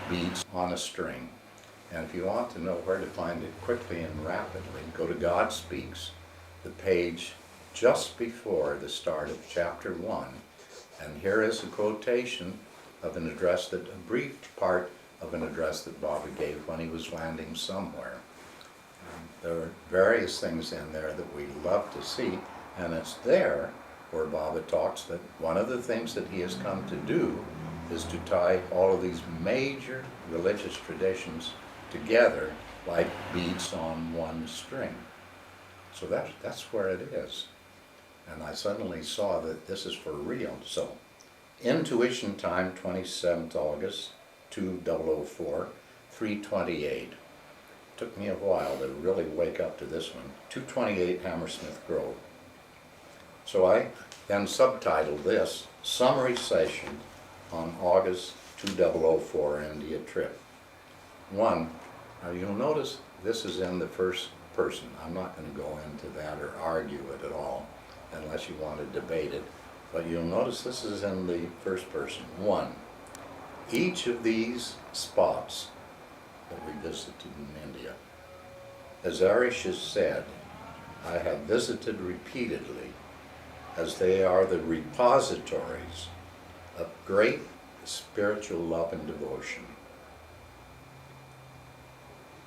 beads on a string. And if you want to know where to find it quickly and rapidly, go to God Speaks, the page just before the start of chapter 1. And here is a quotation of an address, a brief part of an address that Baba gave when he was landing somewhere. There are various things in there that we love to see, and it's there where Baba talks that one of the things that he has come to do is to tie all of these major religious traditions together like beads on one string. So that's where it is. And I suddenly saw that this is for real. So, intuition time, 27th August, 2004, 3:28. Took me a while to really wake up to this one. 228 Hammersmith Grove. So I then subtitled this, Summary Session on August 2004 India Trip. One, now you'll notice this is in the first person. I'm not going to go into that or argue it at all, unless you want to debate it. But you'll notice this is in the first person. One, each of these spots that we visited in India, as Arish has said, I have visited repeatedly, as they are the repositories of great spiritual love and devotion,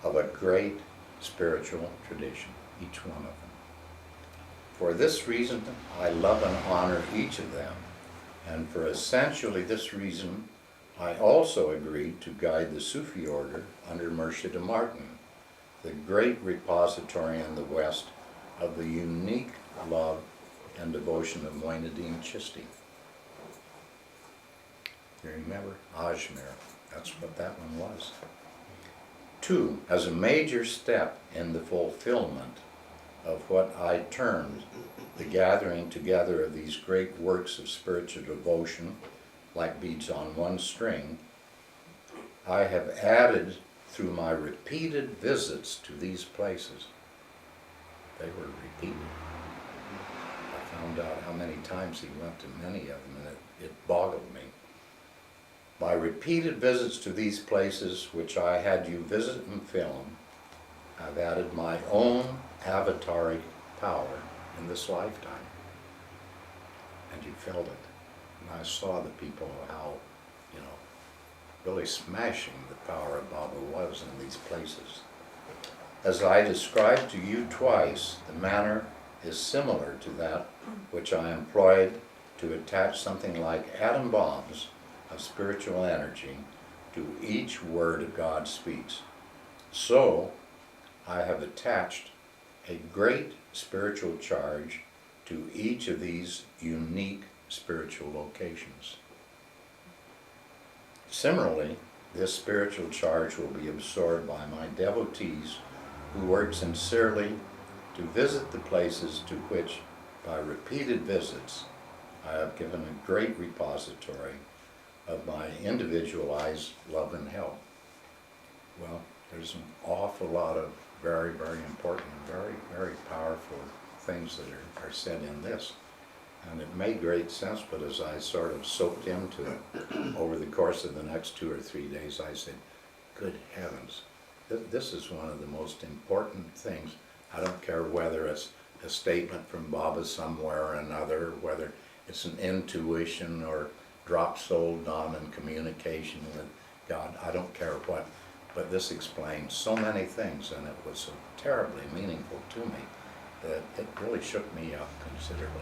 of a great spiritual tradition, each one of them. For this reason, I love and honor each of them, and for essentially this reason, I also agreed to guide the Sufi order under Murshid Martin, the great repository in the West of the unique love and devotion of Moinuddin Chishti. You remember? Ajmer, that's what that one was. Two, as a major step in the fulfillment of what I termed the gathering together of these great works of spiritual devotion, like beads on one string, I have added through my repeated visits to these places. They were repeated. I found out how many times he went to many of them, and it boggled me. By repeated visits to these places, which I had you visit and film, I've added my own avataric power in this lifetime. And you felt it. And I saw the people how, really smashing the power of Baba was in these places. As I described to you twice, the manner is similar to that which I employed to attach something like atom bombs of spiritual energy to each word of God speaks. So, I have attached a great spiritual charge to each of these unique spiritual locations. Similarly, this spiritual charge will be absorbed by my devotees who work sincerely to visit the places to which, by repeated visits, I have given a great repository of my individualized love and help. Well, there's an awful lot of very, very important, very, very powerful things that are said in this. And it made great sense, but as I sort of soaked into it over the course of the next 2 or 3 days, I said, good heavens, this is one of the most important things. I don't care whether it's a statement from Baba somewhere or another, whether it's an intuition or drop soul dawn and communication with God, I don't care what. But this explains so many things, and it was so terribly meaningful to me that it really shook me up considerably.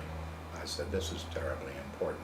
I said, this is terribly important.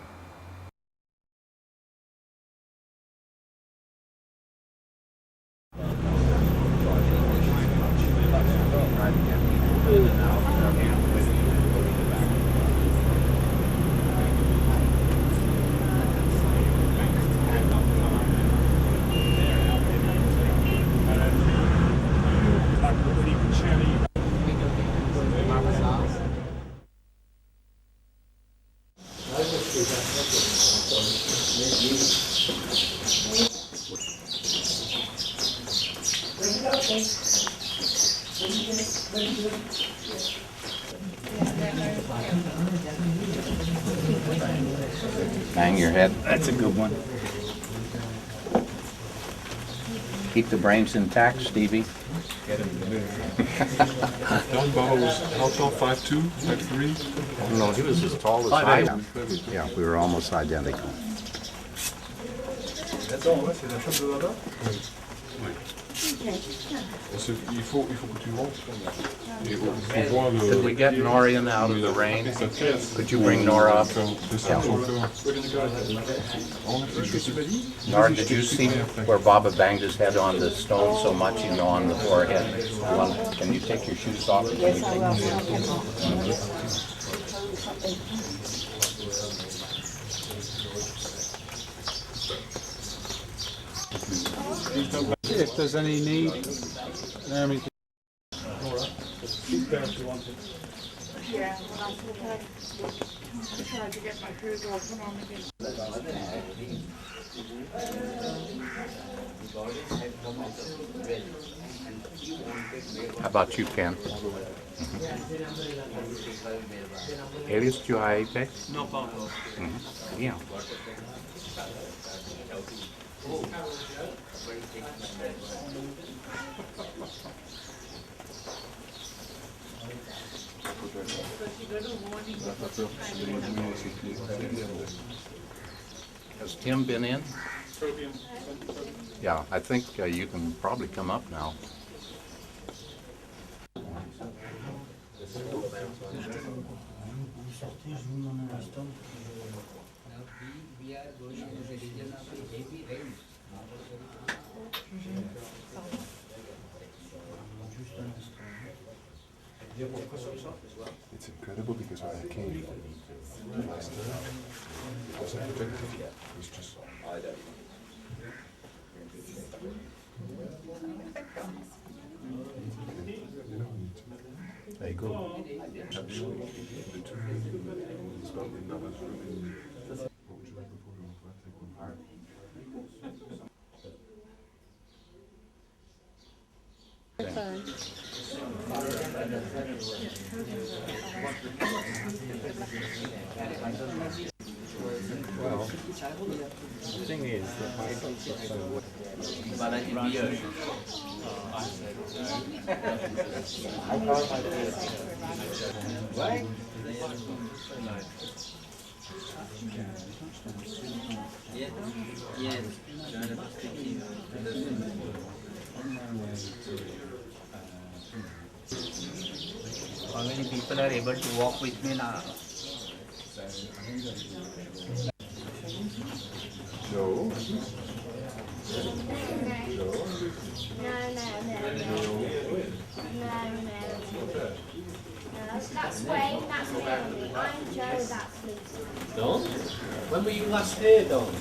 Bang your head. That's a good one. Keep the brains intact, Stevie. Don Baba was how tall? 5'2", 5'3"? No, he was as tall as I am. Yeah, we were almost identical. Il faut que tu montes. Et faut voir le... Could we get Nora in out of the rain? Could you bring Nora up? Nora, did you see where Baba banged his head on the stone so much, on the forehead? Can you take your shoes off? Can you take your shoes off? If there's any need, Jeremy. Yeah, well, I tried to get my food all come on again. How about you, Ken? Eles tu as été? Non, pas encore. Bien. Has Tim been in? Yeah, I think you can probably come up now. It's incredible because when I came last time, it wasn't protected. It was just... There you go. Actually, the two is about in Nava's room. What would you like before we go? Take one part. Well, the thing is that my dogs are so well. How many people are able to walk with me now? No. That's Wayne, that's Naomi. I'm Joe, that's Lucy. Don? When were you last here, Don?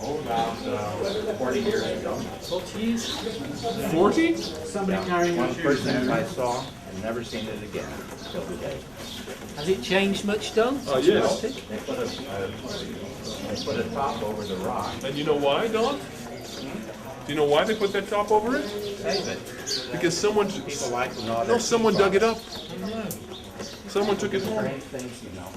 Oh, about 40 years ago. 40 years? 40? Somebody carrying One person I saw and never seen it again till today. Has it changed much, Don? Oh, yes. They put a top over the rock. And you know why, Don? Do you know why they put that top over it? Save it. Because someone... People like to know No, their someone teeth dug it off. up. Someone took it home. Strange things, you know.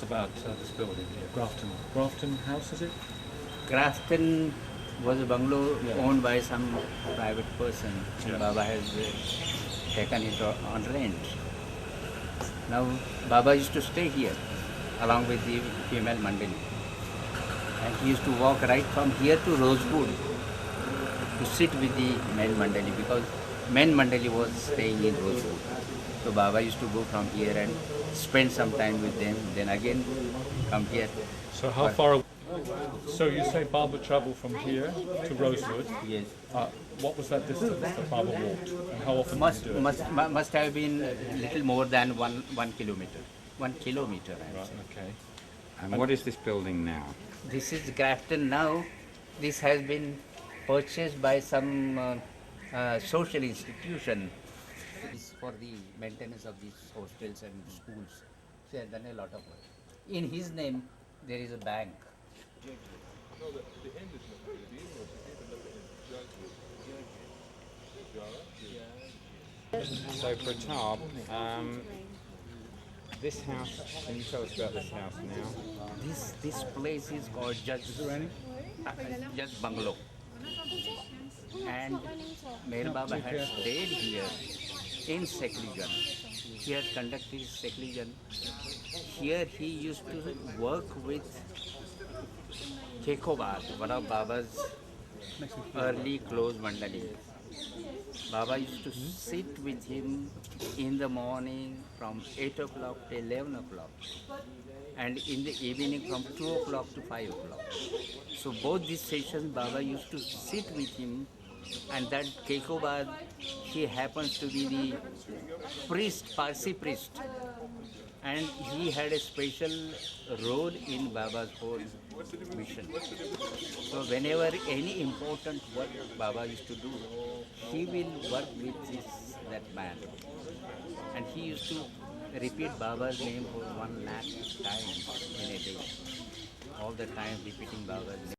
about this building here, Grafton House, is it? Grafton was a bungalow Yeah. owned by some private person. Yeah. Baba has taken it on rent. Now Baba used to stay here along with the female mandali. And he used to walk right from here to Rosewood to sit with the men mandali because men mandali was staying in Rosewood. So Baba used to go from here and spend some time with them, then again come here. So how far? So you say Baba travelled from here to Rosewood. Yes. What was that distance that Baba walked, and how often Must did he do it? must have been little more than one kilometer. 1 kilometer. I would Right. say. Okay. And what is this building now? This is Grafton now. This has been purchased by some social institution. It's for the maintenance of these hostels and schools. He has done a lot of work. In his name, there is a bank. So Pratap, this house, can you tell us about this house now? This place is called Judge Bungalow. And Meher Baba had stayed here in seclusion. He had conducted his seclusion. Here he used to work with Kekobad, one of Baba's early close mandali. Baba used to sit with him in the morning from 8 o'clock to 11 o'clock and in the evening from 2 o'clock to 5 o'clock. So both these sessions Baba used to sit with him, and that Kekobad, he happens to be the priest, Parsi priest, and he had a special role in Baba's whole mission. So whenever any important work Baba used to do, he will work with that man. And he used to repeat Baba's name for 1 lakh times in a day. All the time repeating Baba's name.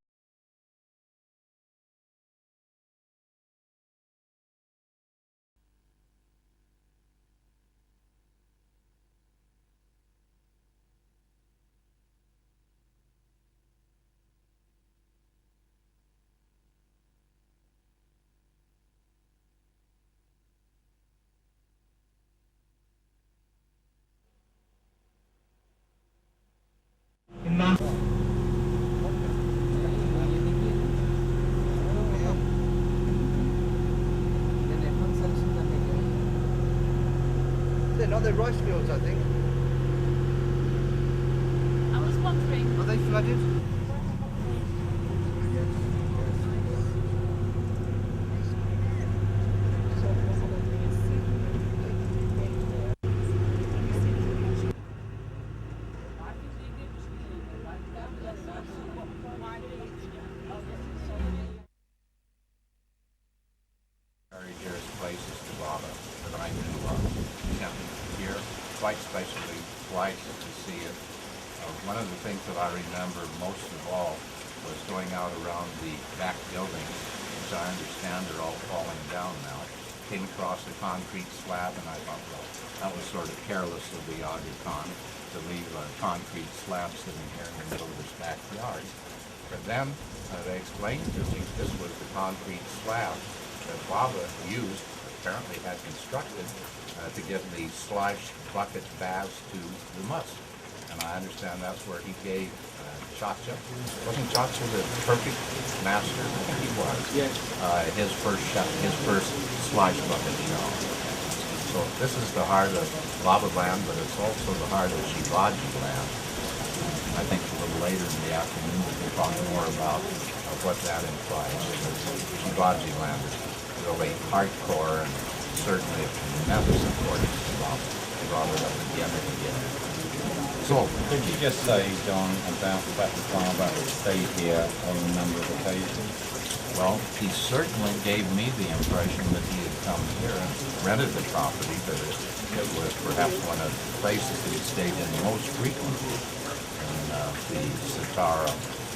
They're not, they're rice fields, I think. I was wondering. Are they flooded? Very dearest places to Baba that I knew of. Sent me here quite specially twice to see it. One of the things that I remember most of all was going out around the back buildings, which I understand are all falling down now. Came across a concrete slab and I thought, well, that was sort of careless of the Aga Khan to leave a concrete slab sitting here in the middle of his backyard. But then they explained to me this was the concrete slab that Baba used, apparently had constructed, to give the slush bucket baths to the mosque. And I understand that's where he gave Chacha. Wasn't Chacha the perfect master? I think he was. Yes. His first slush bucket show. So this is the heart of Baba land, but it's also the heart of Shivaji land. I think a little later in the afternoon we'll talk more about what that implies. Shivaji land is really hardcore and certainly of tremendous importance to Baba. He brought it up again and again. So, Could you just say, John, about the fact that Baba stayed here on a number of occasions? well, he certainly gave me the impression that he had come here and rented the property, but it was perhaps one of the places that he stayed in most frequently in the Satara,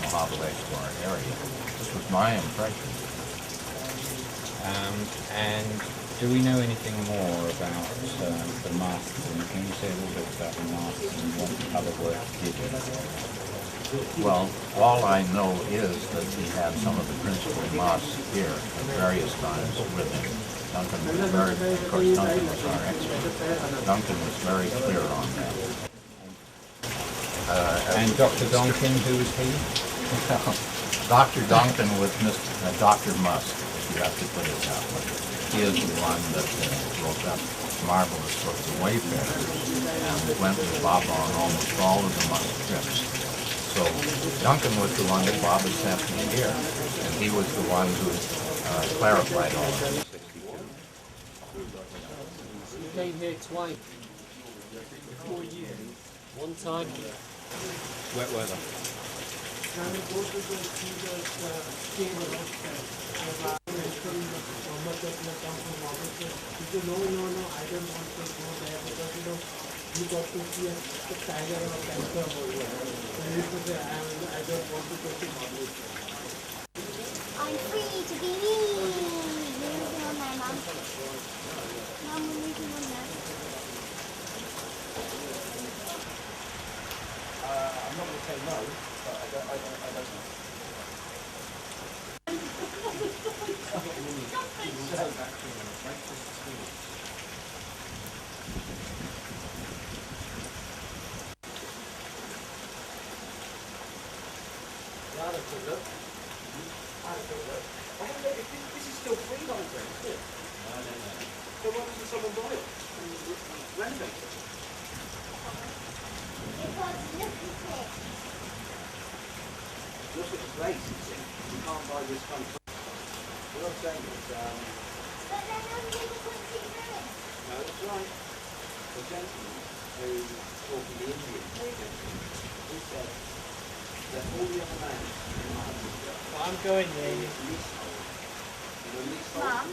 Mahabaleshwar area. This was my impression. And do we know anything more about the masks? And can you say a little bit about the masks and what other work he did? Well, all I know is that he had some of the principal masks here at various times with him. Duncan was very, of course, Duncan was our expert. Duncan was very clear on that. And Dr. Donkin, who was he? Dr. Duncan was Dr. Musk, if you have to put it that way. He is the one that wrote that marvelous book, The Wayfarers, and went with Baba on almost all of the Musk trips. So Duncan was the one that Baba sent me here, and he was the one who clarified all of this. You came here twice. 4 years. One time. Wet weather. Can we go to the cave outside? He said, no, I don't want to go there because, you got to see a tiger or a panther over here. So he said, I don't want to go to Mahabaleshwar. I'm free to be me. Moving on there, Mum. Mum, we're moving on there. I'm not going to say no, but I don't know. This is still freehold then, isn't it? No. So why doesn't someone buy it and renovate it? Because look at it. Look at the place, you see. You can't buy this kind of place. What I'm saying is, But then I'm going to put it in. no, that's right. The gentleman who talking the Indian gentleman, he said that all the other land in Mahabaleshwar I'm going there. is leasehold. You know, leasehold. Mum,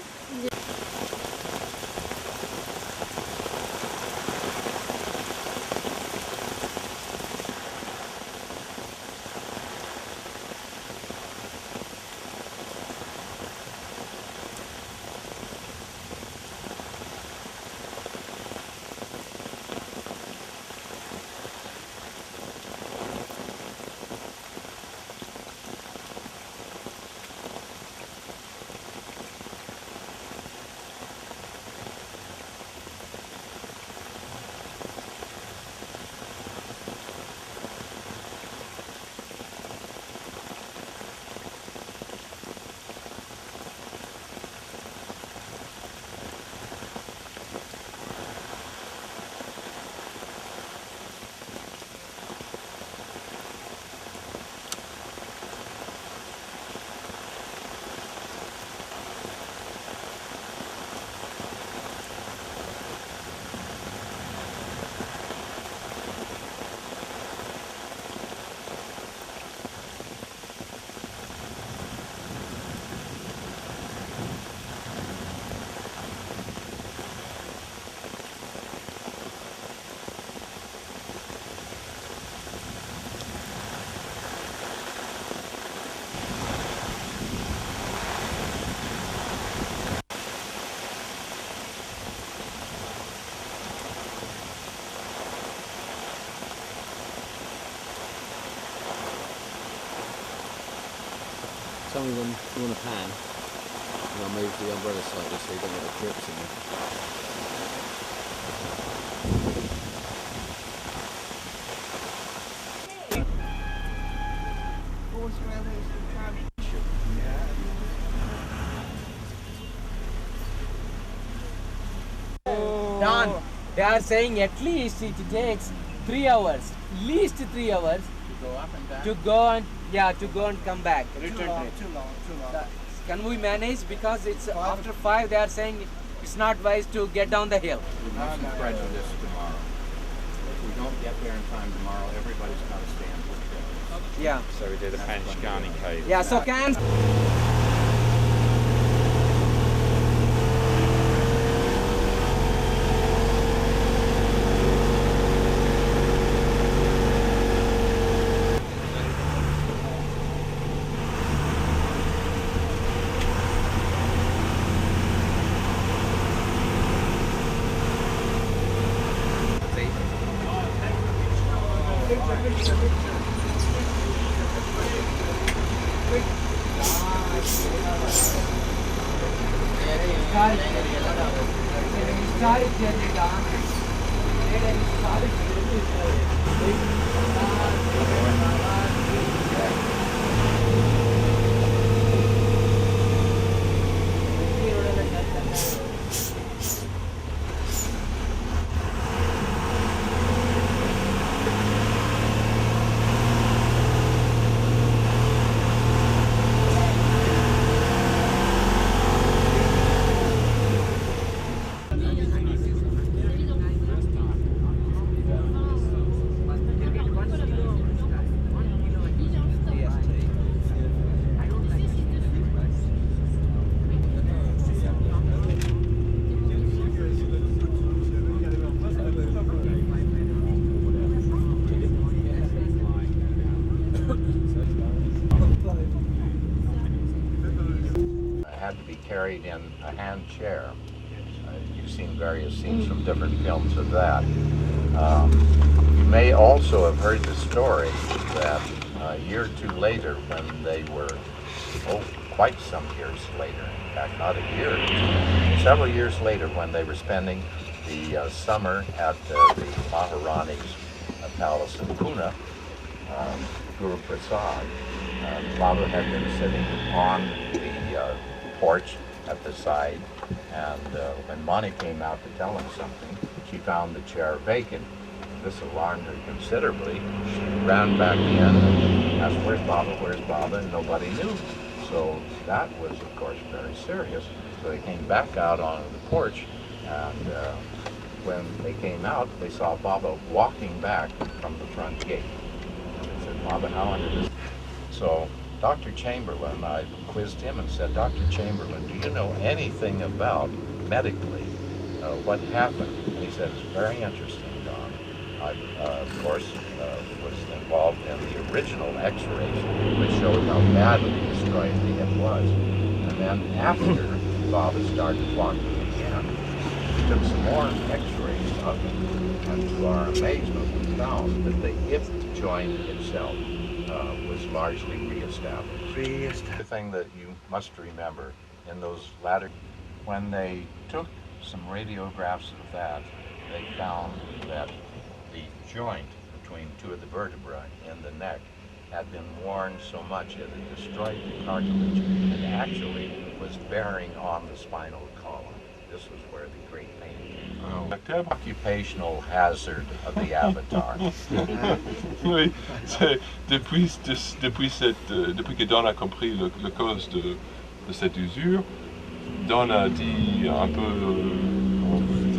Tell me when you want a pan, and I'll move the umbrella slightly so you don't get the drips in there. Done. They are saying at least it takes 3 hours, least 3 hours Go up and down. to go and to go and come back. Too long. Can we manage? Because it's after 5 they are saying it's not wise to get down the hill. We mustn't prejudice tomorrow. If we don't get there in time tomorrow, everybody's got to stand with it. Yeah. So we did a Panchgani cave. Yeah, so can Historic journey down. Made an historic had to be carried in a hand chair. You've seen various scenes from different films of that. You may also have heard the story that a year or two later, when they were, quite some years later, in fact not a year, several years later, when they were spending the summer at the Maharani's palace in Puna, Guru Prasad, Baba had been sitting on the porch at the side, and when Mani came out to tell him something, she found the chair vacant. This alarmed her considerably. She ran back in and asked, where's Baba, and nobody knew. So that was, of course, very serious. So they came back out onto the porch, and when they came out, they saw Baba walking back from the front gate. And they said, Baba, how under this? So Dr. Chamberlain, I quizzed him and said, Dr. Chamberlain, do you know anything about, medically, what happened? And he said, it's very interesting, Don. I, of course, was involved in the original x-rays, which showed how badly destroyed the hip was. And then after Baba started walking again, we took some more x-rays of him, and to our amazement, we found that the hip joint itself was largely reestablished. The thing that you must remember in those latter, when they took some radiographs of that, they found that the joint between two of the vertebrae in the neck had been worn so much it had destroyed the cartilage and actually was bearing on the spinal column. This was where the great pain came from. Occupational hazard of the avatar. Oui, depuis que Don a compris le cause de cette usure, Don a dit un peu, a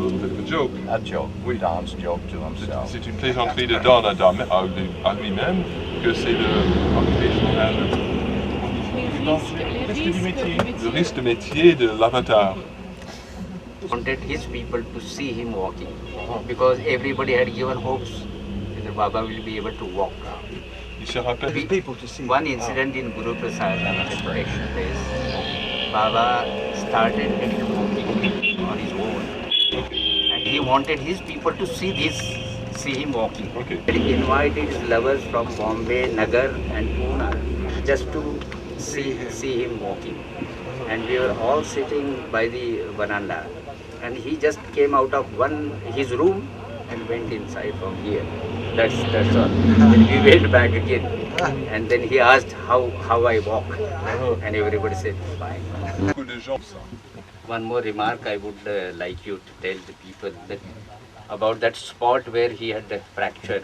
little bit of a joke. A joke, oui. Don's joke to himself. C'est une plaisanterie de Don à lui-même que c'est le occupational hazard. Le risque de métier de l'avatar. Wanted his people to see him walking because everybody had given hopes that Baba will be able to walk. Il se rappelle people to see. One incident in Guru Prasad place, Baba started walking on his own, and he wanted his people to see him walking. Okay. He invited his lovers from Bombay, Nagar, and Pune just to see him walking, and we were all sitting by the veranda. And he just came out of his room and went inside from here. That's all. Then we went back again. And then he asked how I walk. And everybody said, fine. One more remark I would like you to tell the people about that spot where he had a fracture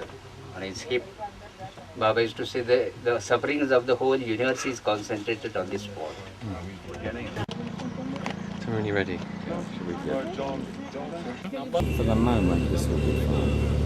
on his hip. Baba used to say the sufferings of the whole universe is concentrated on this spot. So when you're ready, should we go? For the moment, this will be fine.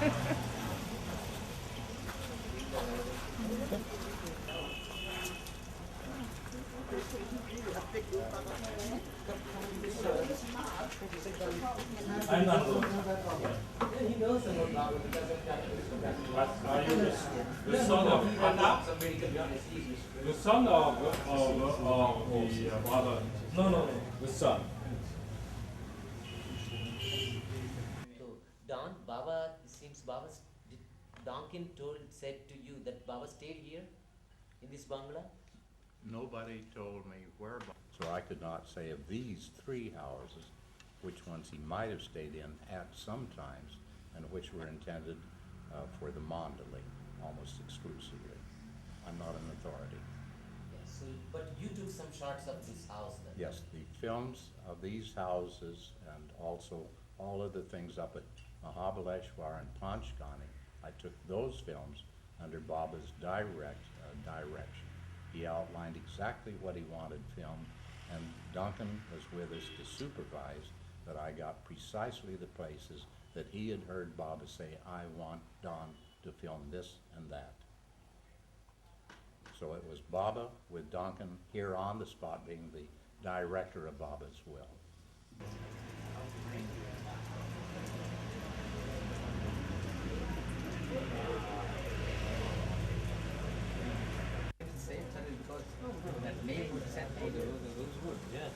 I'm not the one. Are you the son of Puna? The son of the brother? No, the son. So, Don, Baba, it seems Donkin said to you that Baba stayed here in this bungalow? Nobody told me where, so I could not say of these three houses which ones he might have stayed in at some times and which were intended for the Mandali almost exclusively. I'm not an authority. Yes, so, but you took some shots of this house then? Yes, the films of these houses and also all of the things up at Mahabaleshwar and Panchgani, I took those films under Baba's direct direction. He outlined exactly what he wanted filmed, and Duncan was with us to supervise that I got precisely the places that he had heard Baba say, I want Don to film this and that. So it was Baba with Duncan here on the spot being the director of Baba's will. Because that name would set for the rosewood. Yeah.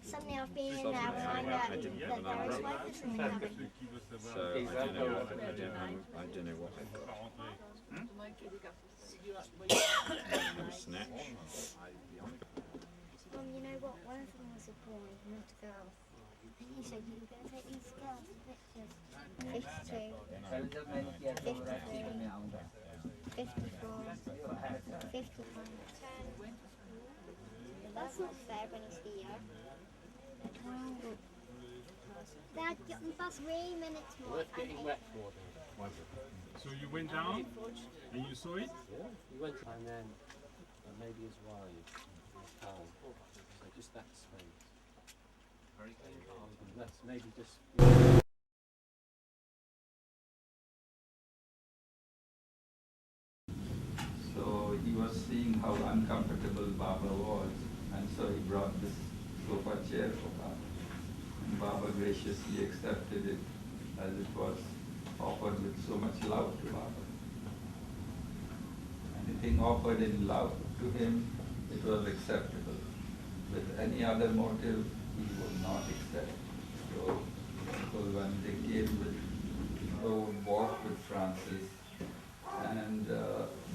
Suddenly I've been in there and find out that there is smokers in there. So I don't know what I've got. No snatch. You know what? One of them was a boy, not a girl. And he said you were going to take these girls pictures. 52, 53, 54, 55. That's not fair when he's here. Dad, that's 3 minutes more. So you went down and you saw it? Yeah, you went and then maybe his wife, his pal. So just that space. Very good. That's maybe just. So he was seeing how uncomfortable Baba was, and so he brought this sofa chair for Baba. And Baba graciously accepted it as it was offered with so much love to Baba. Anything offered in love to him, it was acceptable. With any other motive, he would not accept. So when they came with, would walk with Francis, and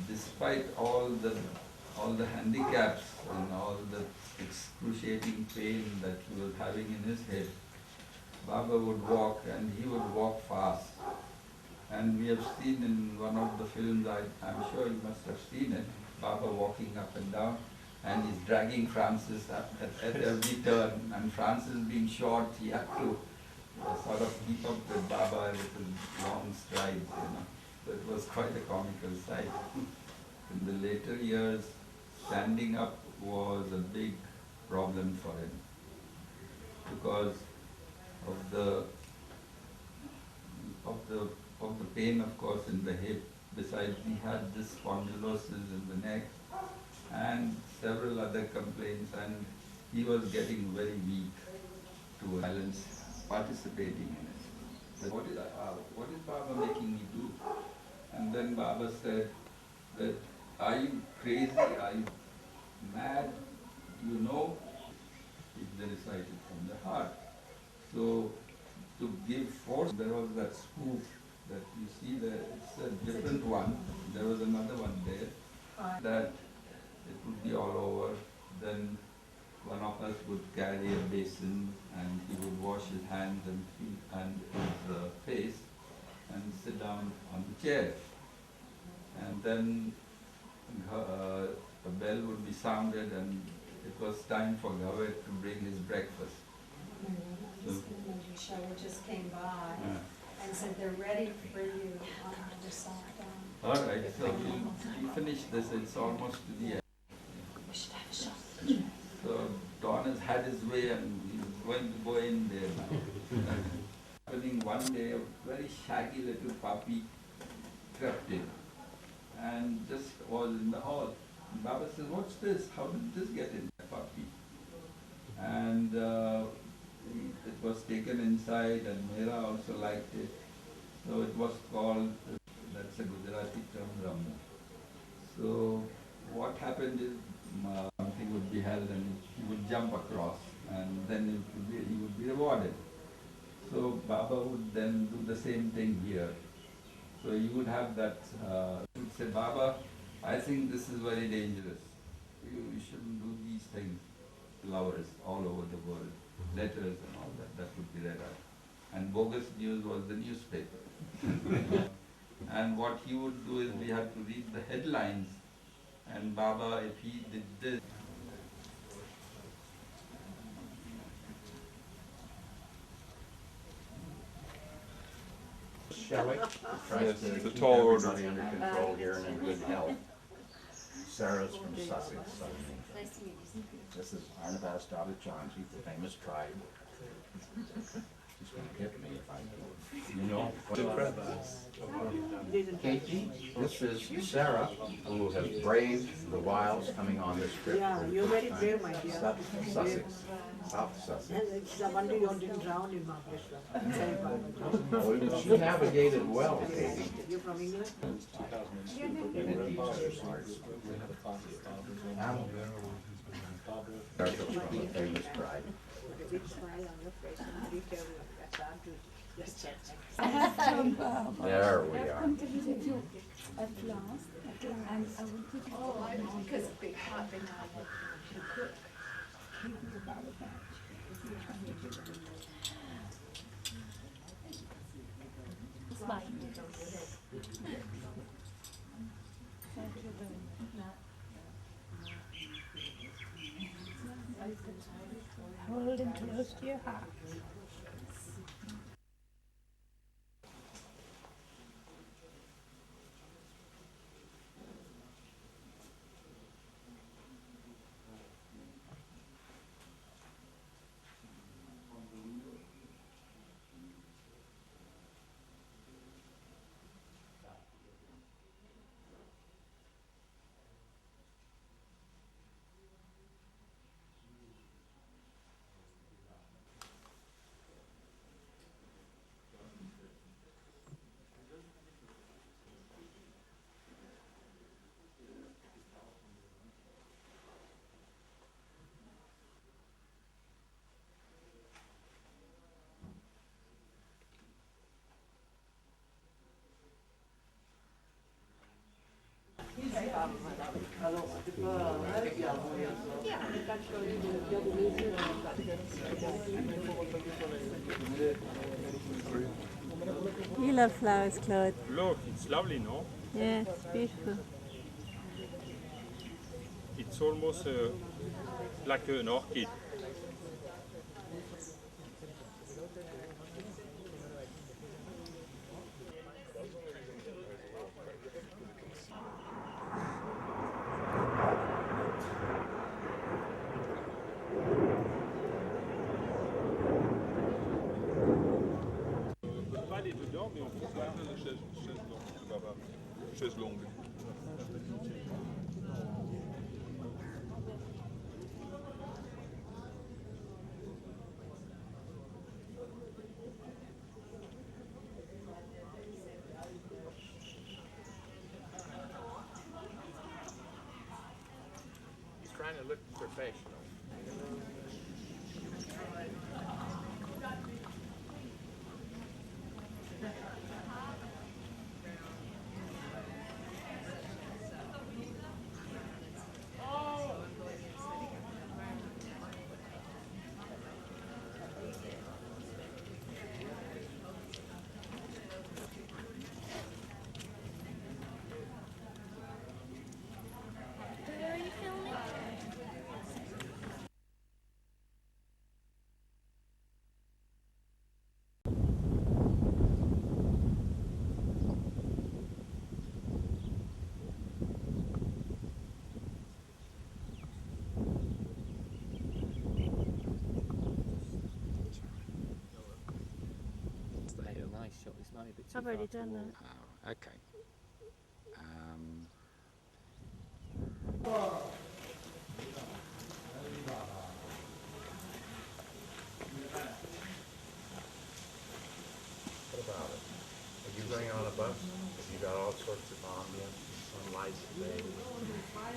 despite all the handicaps and all the excruciating pain that he was having in his head, Baba would walk, and he would walk fast. And we have seen in one of the films, I'm sure you must have seen it, Baba walking up and down, and he's dragging Francis up at every turn. And Francis being short, he had to sort of keep up with Baba with his long strides, So it was quite a comical sight. In the later years, standing up was a big problem for him because of the pain, of course, in the hip. Besides, he had this spondylosis in the neck and several other complaints, and he was getting very weak to balance participating in it. But what is Baba making me do? And then Baba said that are you crazy? Are you mad? You know, they recited from the heart. So to give force, there was that spoof that you see there, it's a different one. There was another one there that it would be all over. Then one of us would carry a basin and he would wash his hands and feet and his face and sit down on the chair. And then a bell would be sounded and it was time for Gavet to bring his breakfast. The shower just came by and said they're ready for you on the other side. All right, so we finish this. It's almost to the end. We should have a shot. So Don has had his way and he's going to go in there now. Happening one day, a very shaggy little puppy crept in and just was in the hall. And Baba says, "What's this? How did this get in, that puppy?" And it was taken inside, and Mehra also liked it. So it was called, that's a Gujarati term, Ramu. So what happened is something would be held and he would jump across and then he would be rewarded. So Baba would then do the same thing here. So he would have that, he would say, "Baba, I think this is very dangerous. You shouldn't do these things." Flowers all over the world, letters and all that would be read out. And bogus news was the newspaper. And what he would do is we had to read the headlines, and Baba, if he did this, Shelley tries to The keep tall order. everybody under control here and in good health. Sarah's from Sussex. Nice to meet you. This is Arnabas daughter Janji, the famous tribe. She's going to hit me if I do. You know? Katie, this is Sarah, who has braved the wilds coming on this trip. Yeah, you're very brave, my dear. Sussex, South Sussex. And it's a wonder you didn't drown in Mahabaleshwar. Well, she navigated well, Katie. You're from England? From the famous tribe. Big smile on your face and reach over your arm to just check. There we are. Come to visit you at last, and I will put it on because a big hot thing I want to cook. Give you the bottle back. It's fine. Thank you very much. Hold him close to your heart. You love flowers, Claude. Look, it's lovely, no? Yeah, it's beautiful. It's almost like an orchid. Pas aller dedans, mais on peut faire la chaise longue. Chaise longue. kind of look professional. Where are you filming? They had a nice shot. It's not a bit too I've far already to done walk. that. Oh, okay. What about it? Are you going on a bus? Have you got all sorts of ambience, sunlight today,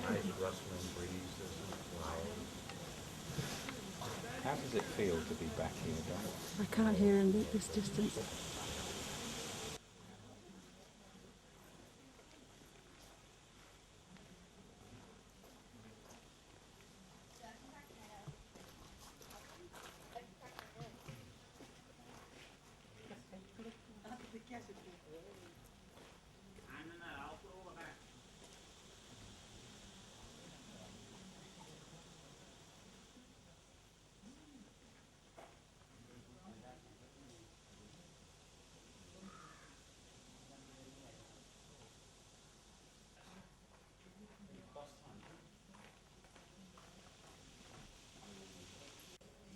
nice rustling breezes and flowers? How does it feel to be back here, Don? I can't hear him at this distance.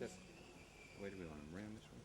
Just, where do we want them? Round this way?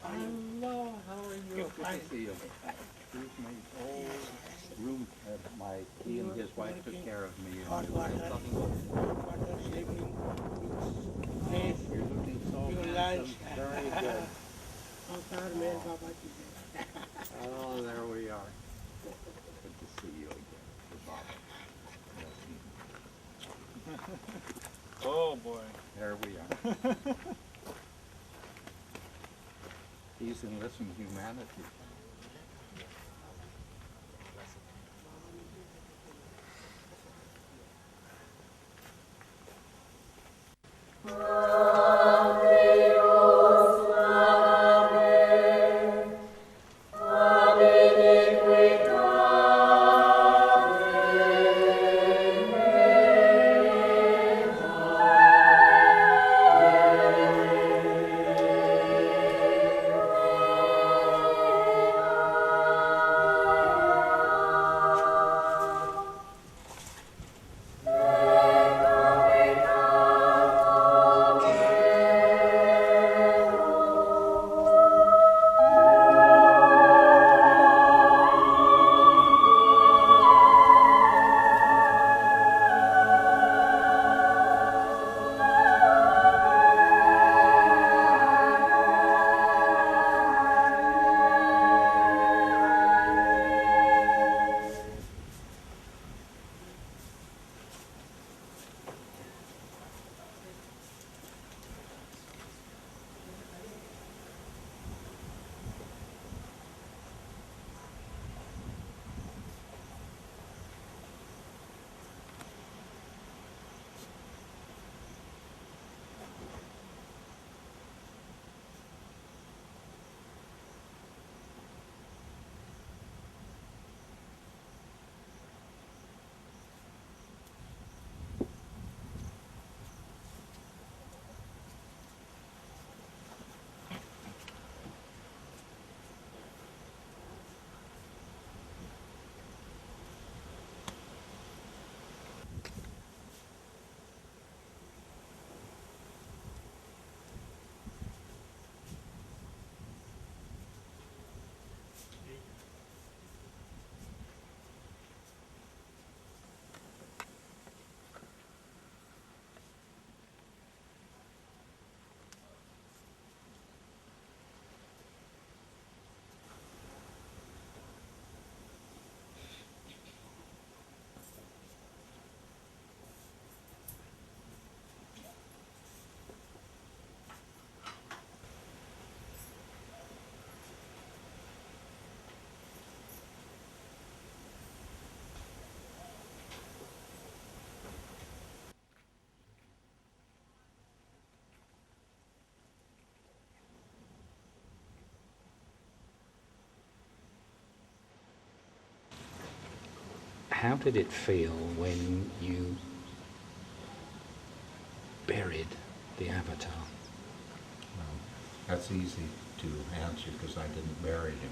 Hello, how are you? Good to see you. Here's my old room. My he and his wife took care of me. Hot water, sleeping, face, You're looking so your handsome. lunch. Very good. Avatar Meher Baba ki jai. Oh, there we are. Good to see you again. Oh boy. There we are. He's enlisting humanity. how did it feel when you buried the avatar? That's easy to answer because I didn't bury him.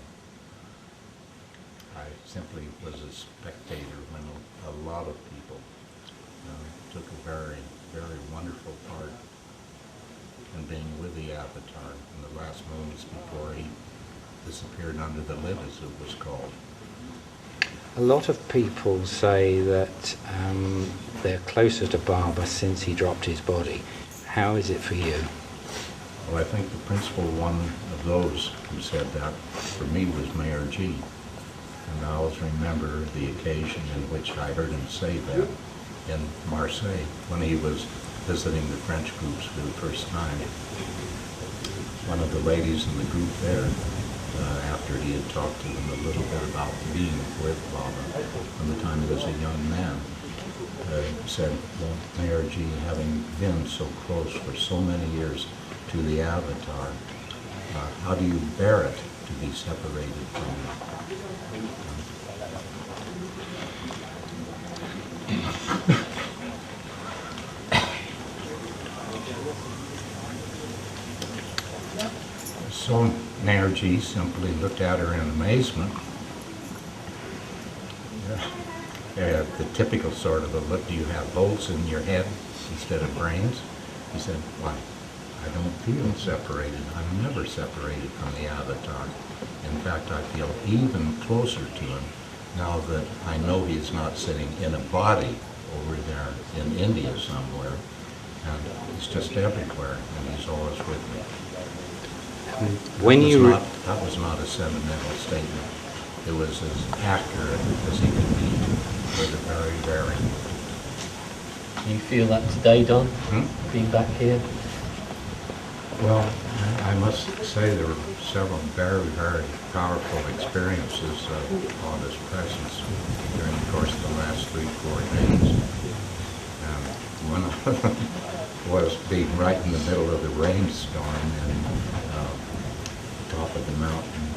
I simply was a spectator when a lot of people took a very, very wonderful part in being with the avatar in the last moments before he disappeared under the lid, as it was called. A lot of people say that they're closer to Baba since he dropped his body. How is it for you? Well, I think the principal one of those who said that for me was Mayor G. And I always remember the occasion in which I heard him say that in Marseille when he was visiting the French groups for the first time. One of the ladies in the group there, after he had talked to them a little bit about being with Baba from the time he was a young man, said, well, Mayor G, having been so close for so many years to the avatar, how do you bear it to be separated from him? So Mayor G simply looked at her in amazement. The typical sort of a look, do you have holes in your head instead of brains? He said, why, I don't feel separated. I'm never separated from the avatar. In fact, I feel even closer to him now that I know he's not sitting in a body over there in India somewhere. And he's just everywhere, and he's always with me. That was not a sentimental statement. It was as accurate as he could be with a very, very. Do you feel that today, Don? Being back here? Well, I must say there were several very, very powerful experiences of Baba's presence during the course of the last 3-4 days. And one of them was being right in the middle of the rainstorm and top of the mountain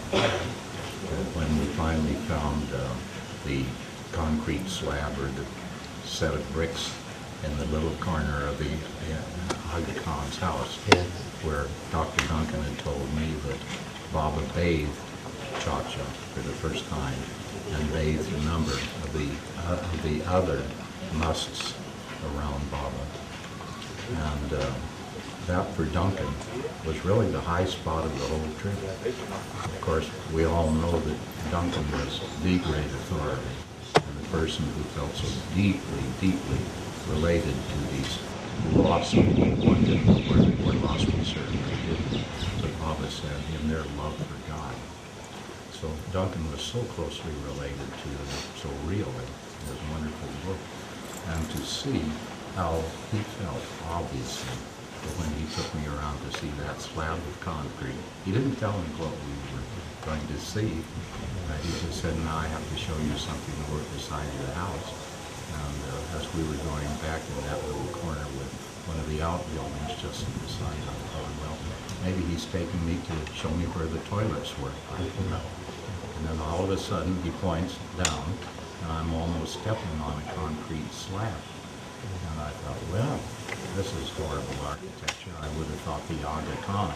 when we finally found the concrete slab or the set of bricks in the little corner of the Aga Khan's house, where Dr. Duncan had told me that Baba bathed Chacha for the first time and bathed a number of the other musts around Baba. And that for Duncan was really the high spot of the whole trip. Of course, we all know that Duncan was the great authority and the person who felt so deeply, deeply related to these lost people. One didn't know where they were lost, we certainly didn't. But Baba said in their love for God. So Duncan was so closely related to them, so real in his wonderful book. And to see how he felt, obviously, when he took me around to see that slab of concrete. He didn't tell me what we were going to see. He just said, no, I have to show you something over beside your house. And as we were going back in that little corner with one of the outbuildings just beside, I thought, well, maybe he's taking me to show me where the toilets were. I don't know. And then all of a sudden he points down and I'm almost stepping on a concrete slab. And I thought, well, this is horrible architecture. I would have thought the Aga Khan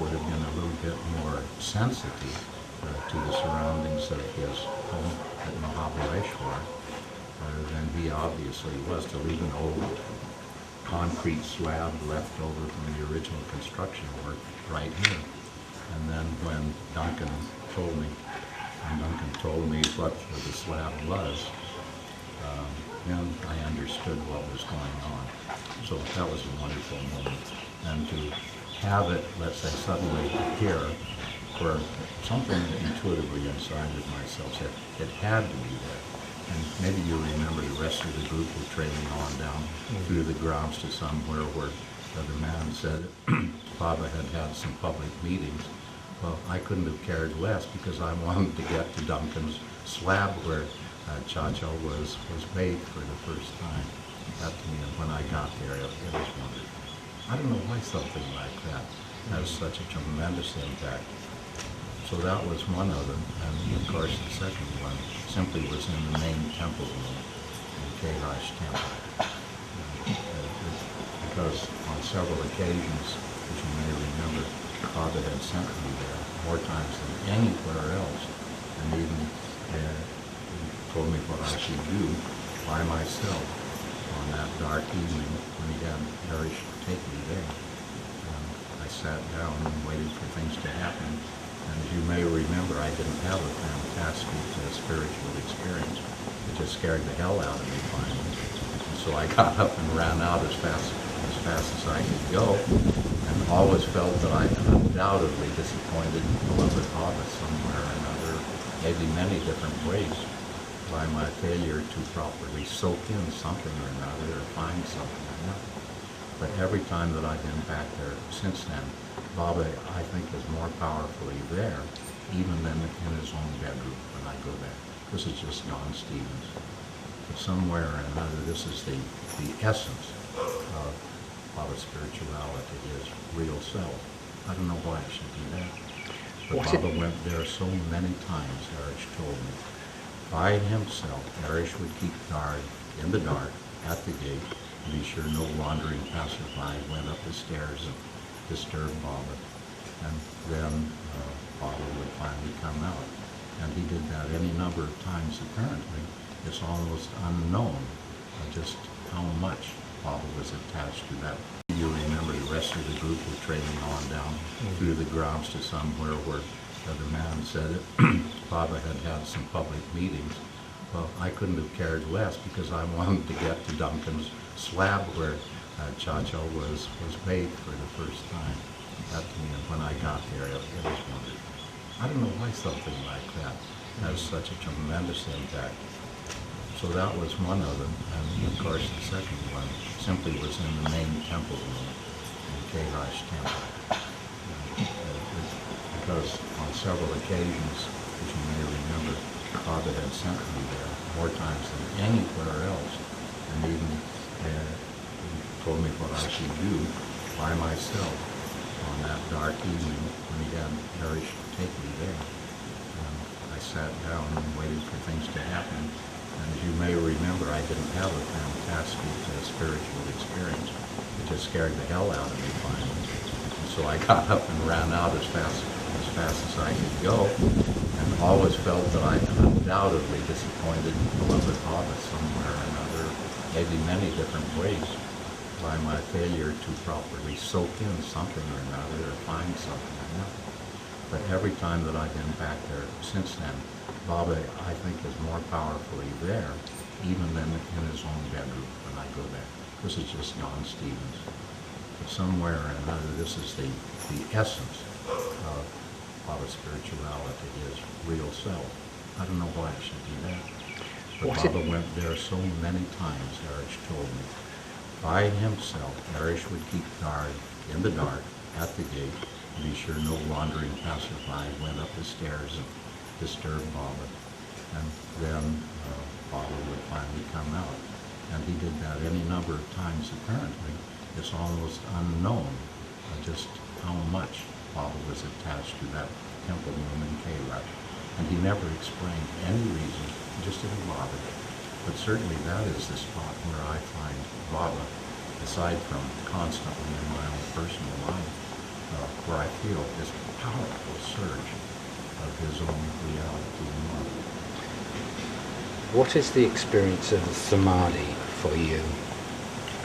would have been a little bit more sensitive to the surroundings of his home at Mahabaleshwar than he obviously was, to leave an old concrete slab left over from the original construction work right here. And then when Duncan told me what the slab was, then I understood what was going on. So that was a wonderful moment. And to have it, let's say, suddenly appear where something intuitively inside of myself said it had to be there. And maybe you remember the rest of the group were trailing on down through the grounds to somewhere where the man said Baba had had some public meetings. Well, I couldn't have cared less because I wanted to get to Duncan's slab where Chacha was bathed for the first time. That to me, and when I got there, it was wonderful. I don't know why something like that has such a tremendous impact. So that was one of them, and of course the second one simply was in the main temple room in Kailash temple. Because on several occasions, as you may remember, Baba had sent me there more times than anywhere else, and even told me what I should do by myself on that dark evening when he had Harish take me there. I sat down and waited for things to happen. And as you may remember, I didn't have a fantastic spiritual experience. It just scared the hell out of me finally. And so I got up and ran out as fast as I could go, and always felt that I undoubtedly disappointed beloved Baba somewhere or another, maybe many different ways, by my failure to properly soak in something or another or find something or another. But every time that I've been back there since then, Baba, I think, is more powerfully there, even than in his own bedroom when I go there. This is just Don Stevens. But somewhere or another, this is the essence of Baba's spirituality, his real self. I don't know why it should be that. But Baba went there so many times, Harish told me. By himself, Harish would keep guard in the dark at the gate, to be sure no wandering passerby went up the stairs and disturbed Baba. And then Baba would finally come out. And he did that any number of times apparently. It's almost unknown just how much Baba was attached to that. You remember the rest of the group were trailing on down through the grounds to somewhere where the man said that Baba had had some public meetings. Well, I couldn't have cared less because I wanted to get to Duncan's slab where Chacho was bathed for the first time. That to me, and when I got there, it was wonderful. I don't know why something like that has such a tremendous impact. So that was one of them, and of course the second one simply was in the main temple room in Kailash temple. Because on several occasions, as you may remember, Baba had sent me there more times than anywhere else, and even told me what I should do by myself on that dark evening when he had Harish take me there. I sat down and waited for things to happen. And as you may remember, I didn't have a fantastic spiritual experience. It just scared the hell out of me finally. And so I got up and ran out as fast as I could go, and always felt that I undoubtedly disappointed beloved Baba somewhere or another, maybe many different ways, by my failure to properly soak in something or another or find something or another. But every time that I've been back there since then, Baba, I think, is more powerfully there, even than in his own bedroom when I go there. This is just Don Stevens. But somewhere or another, this is the essence of Baba's spirituality, his real self. I don't know why it should be that. But Baba went there so many times, Harish told me. By himself, Harish would keep guard in the dark at the gate, to be sure no wandering passerby went up the stairs and disturbed Baba. And then Baba would finally come out. And he did that any number of times apparently. It's almost unknown just how much Baba was attached to that temple room in Kailash. And he never explained any reason, just didn't bother. But certainly that is the spot where I find Baba, aside from constantly in my own personal life, where I feel this powerful surge of his own reality and love. What is the experience of samadhi for you?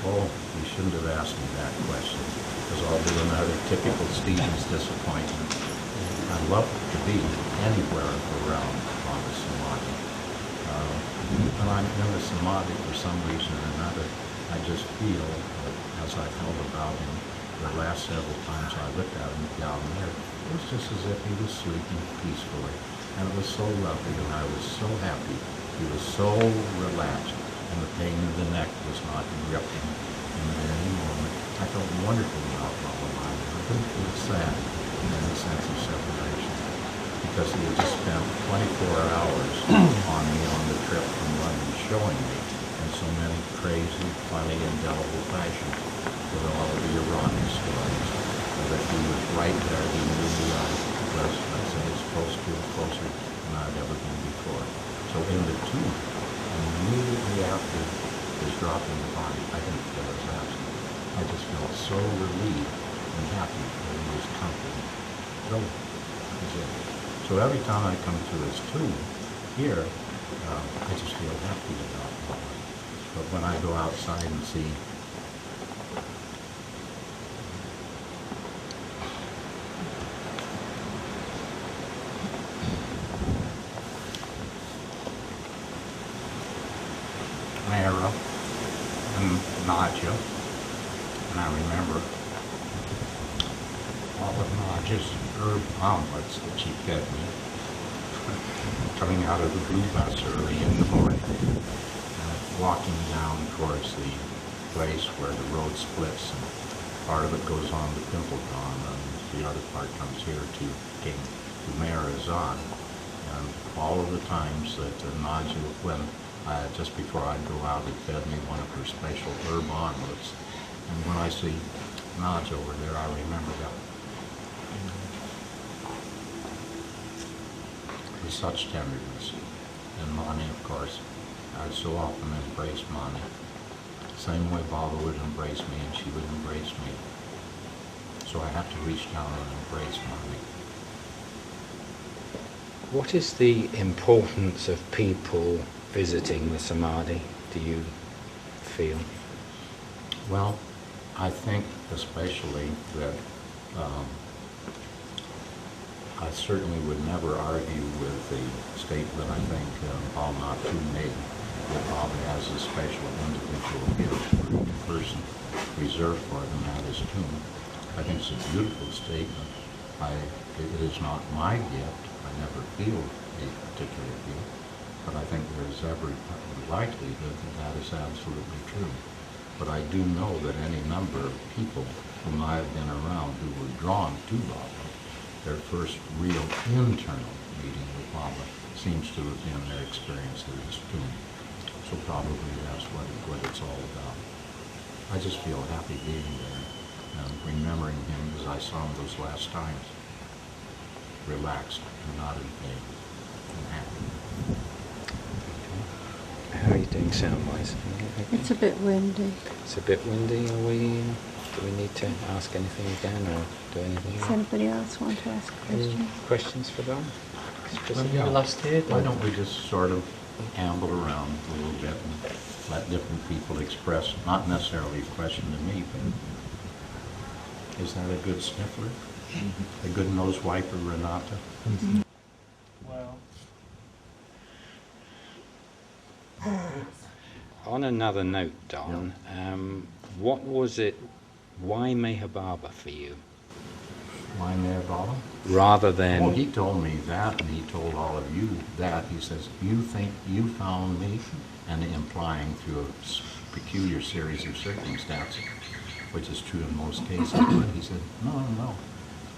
Oh, you shouldn't have asked me that question, because I'll do another typical Stevens disappointment. I'd love to be anywhere around on the samadhi. When I'm in the samadhi for some reason or another, I just feel, as I felt about him the last several times I looked at him down there, it was just as if he was sleeping peacefully. And it was so lovely, and I was so happy. He was so relaxed, and the pain in the neck was not gripping him at any moment. I felt wonderful about Baba. I couldn't feel sad in any sense of separation, because he had just spent 24 hours on me on the trip from London, showing me in so many crazy, funny, indelible fashions with all of the ironic stories, that he was right there. He knew I was, let's say, his in the tomb, and immediately after his dropping the body, I didn't feel his absence. I just felt so relieved and happy that he was comforted. So, that was it. So every time I come to his tomb here, I just feel happy about it. But when I go outside and see Mehera and Naja, and I remember all of Naja's herb omelets that she fed me coming out of the blue bus early in the morning, walking down towards the place where the road splits, and part of it goes on to Pimpleton, and the other part comes here to Meherhazad. And all of the times that Naja, when just before I'd go out, had fed me one of her special herb omelets, and when I see Naja over there, I remember that. With such tenderness. And Mani, of course, I so often embraced Mani. Same way Baba would embrace me, and she would embrace me. So I have to reach down and embrace Mani. What is the importance of people visiting the Samadhi, do you feel? Well, I think especially that I certainly would never argue with the statement I think Alnatu made, that Baba has a special individual gift for each person reserved for them at his tomb. I think it's a beautiful statement. It is not my gift. I never feel a particular gift, but I think there's every likelihood that that is absolutely true. But I do know that any number of people whom I have been around who were drawn to Baba, their first real internal meeting with Baba seems to have been their experience at his tomb. So probably that's what it's all about. I just feel happy being there and remembering him as I saw him those last times. Relaxed and not in pain and happy. How are you doing sound-wise? It's a bit windy. It's a bit windy. Do we need to ask anything again or do anything? Does anybody else want to ask a question? Any questions for Don? Why don't we just sort of amble around a little bit and let different people express, not necessarily a question to me, but is that a good sniffler? A good nose wiper, Renata? Well. On another note, Don, what was it, why Meher Baba for you? Why Meher Baba? Rather than... Well, he told me that, and he told all of you that. He says, you think you found me? And implying through a peculiar series of circumstances, which is true in most cases, but he said, no.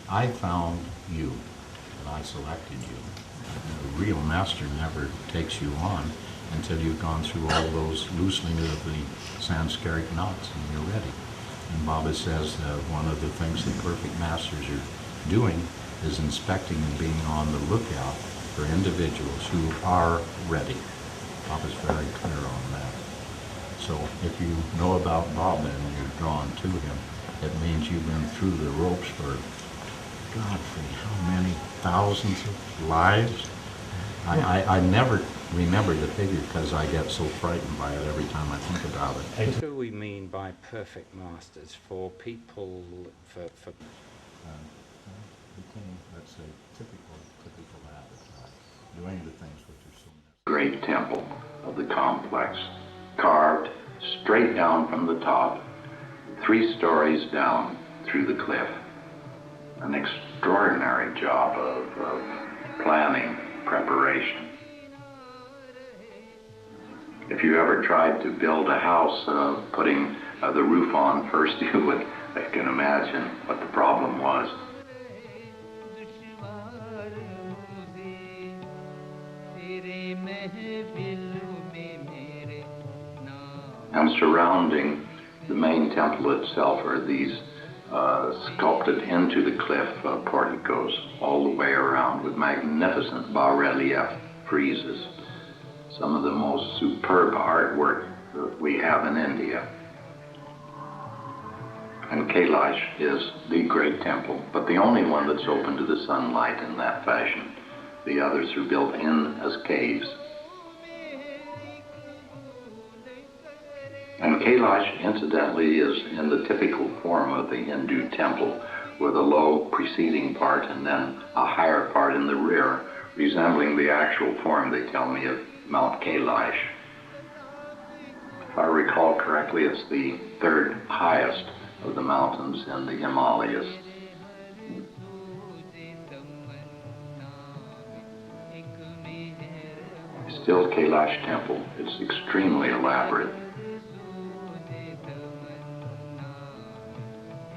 I found you, and I selected you. And a real master never takes you on until you've gone through all those loosening of the Sanskaric knots and you're ready. And Baba says that one of the things that perfect masters are doing is inspecting and being on the lookout for individuals who are ready. Baba's very clear on that. So if you know about Baba and you're drawn to him, it means you've been through the ropes for Godfrey, how many thousands of lives? I never remember the figure because I get so frightened by it every time I think about it. What do we mean by perfect masters for people, for Let's say typical avatar, doing the things which are so necessary. Great temple of the complex, carved straight down from the top, 3 stories down through the cliff. An extraordinary job of planning, preparation. If you ever tried to build a house, putting the roof on first, I can imagine what the problem was. And surrounding the main temple itself are these sculpted into the cliff porticos all the way around with magnificent bas-relief friezes. some of the most superb artwork that we have in India. And Kailash is the great temple, but the only one that's open to the sunlight in that fashion. The others are built in as caves. And Kailash, incidentally, is in the typical form of the Hindu temple, with a low preceding part and then a higher part in the rear, resembling the actual form, they tell me, of Mount Kailash. If I recall correctly, it's the third highest of the mountains in the Himalayas. Still Kailash temple. It's extremely elaborate.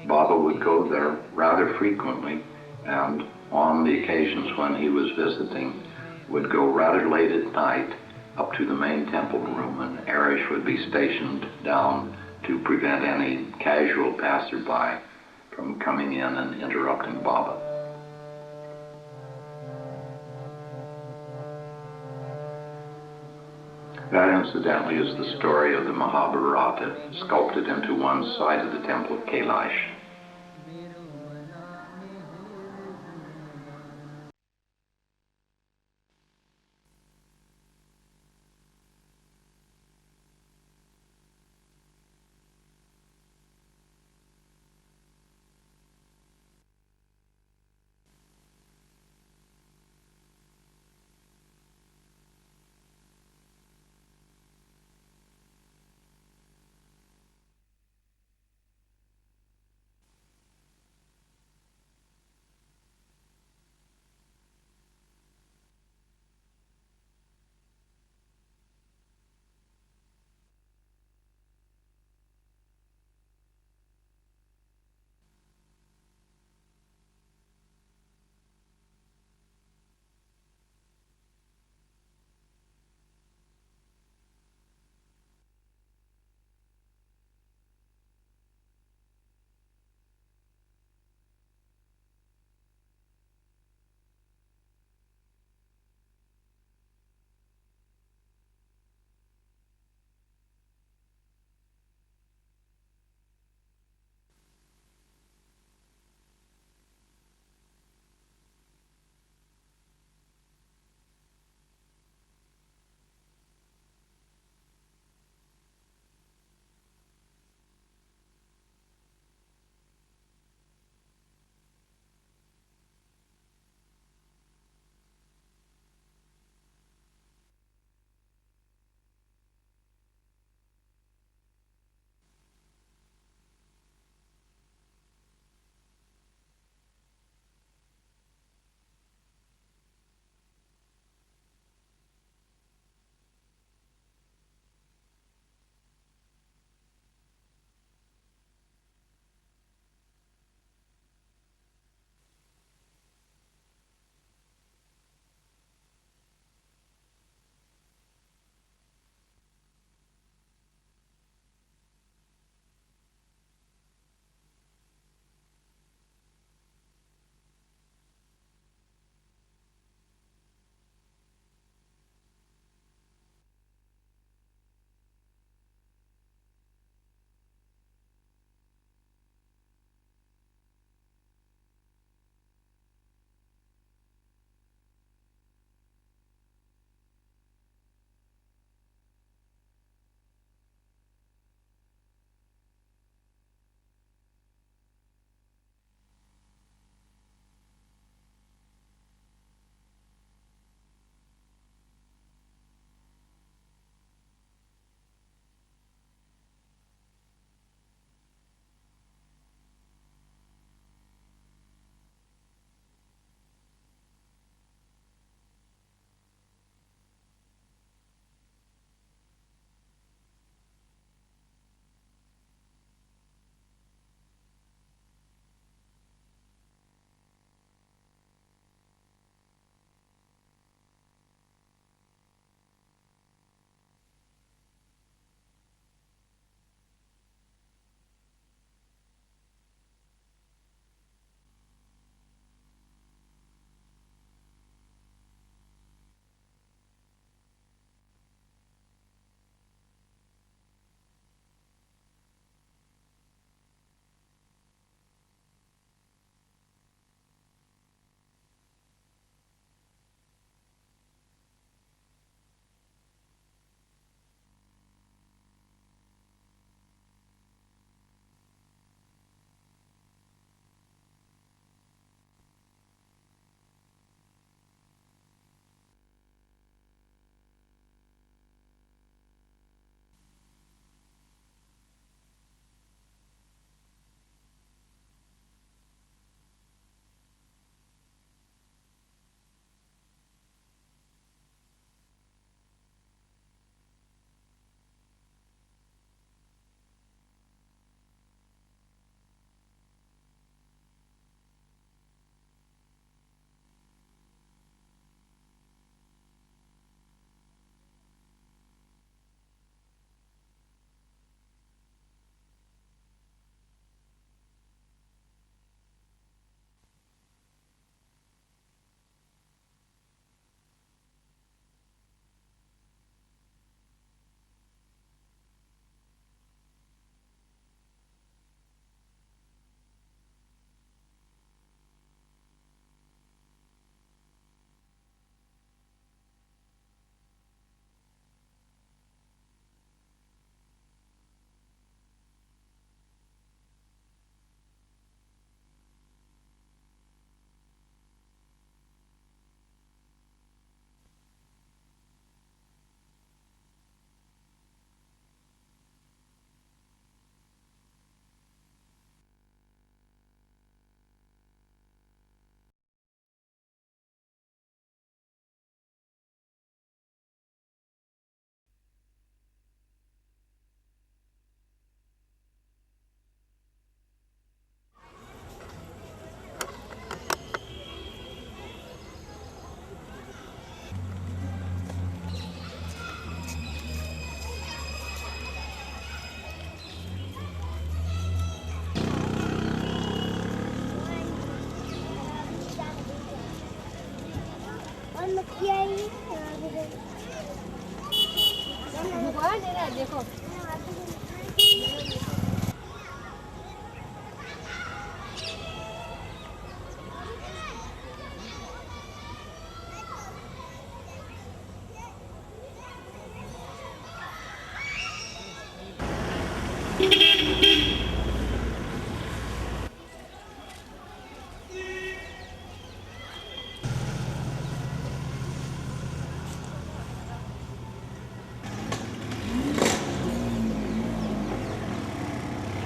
Baba would go there rather frequently, and on the occasions when he was visiting, would go rather late at night up to the main temple room, and Arish would be stationed down to prevent any casual passerby from coming in and interrupting Baba. That, incidentally, is the story of the Mahabharata, sculpted into one side of the temple of Kailash.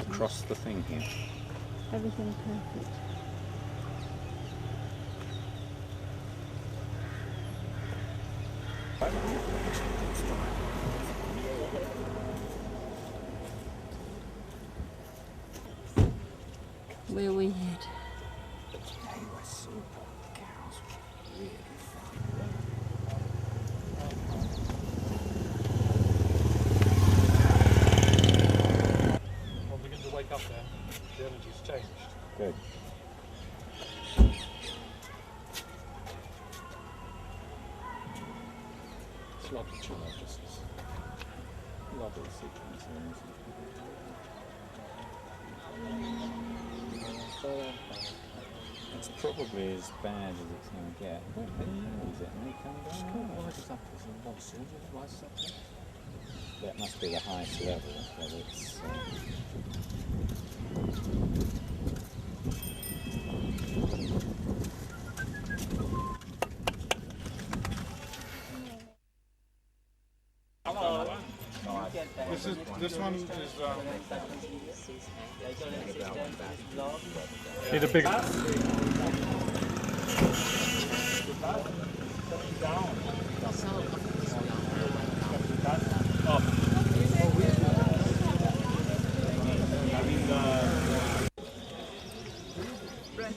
Across the thing here. Everything perfect. Where we head? They were super cows. Really I'll begin to wake up there. The energy's changed. good. It's lovely to know just this lovely sequence. It's probably as bad as it can get. I don't think he knows it and they come down. Rises up as a monsoon, it rises up there. That must be the highest level, whether it's... This one is need a bigger.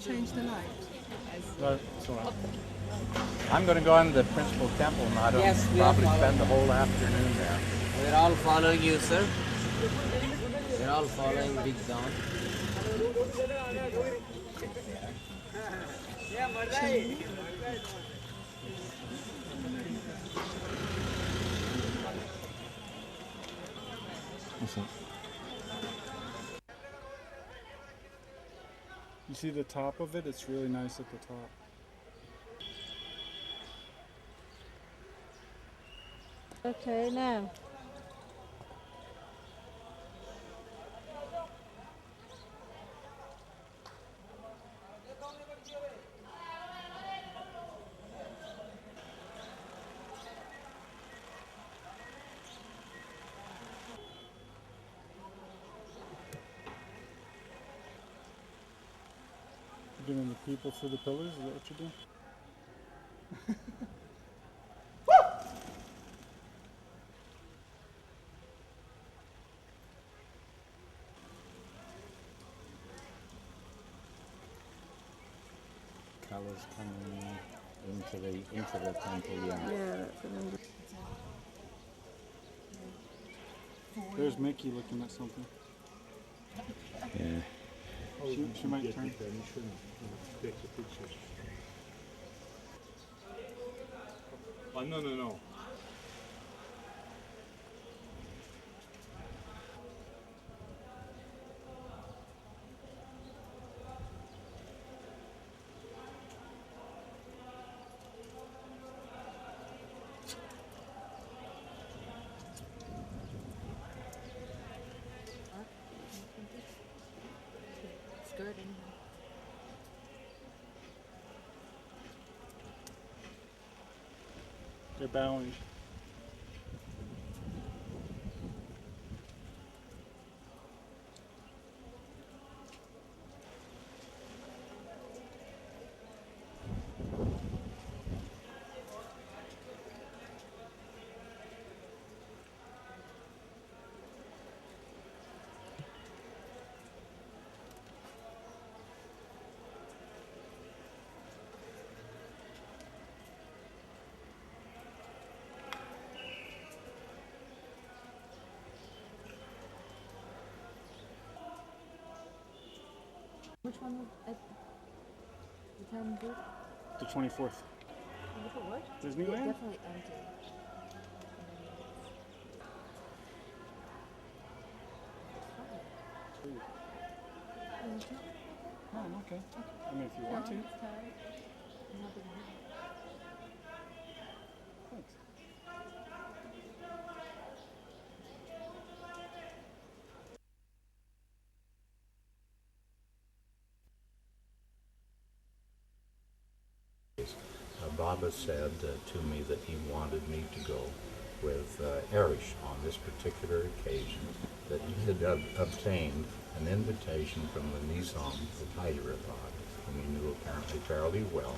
Change the light. No, it's all right. I'm going to go on the principal temple and I don't Yes, we are probably following. spend the whole afternoon there. We're all following you, sir. We're all following Big Don. You see the top of it? It's really nice at the top. Okay, now. Giving the people through the pillars, is that what you're doing? Colours coming into the temple, yeah. Yeah, that's amazing. There's Mickey looking at something. Yeah. She might turn. Oh, no. Skirting. They're bowing. Which one was at the time group? The 24th. Disneyland? Definitely empty. Oh, okay. I mean, if you want to. Thanks. Baba said to me that he wanted me to go with Arish on this particular occasion, that he had obtained an invitation from the Nizam of Hyderabad, whom he knew apparently fairly well,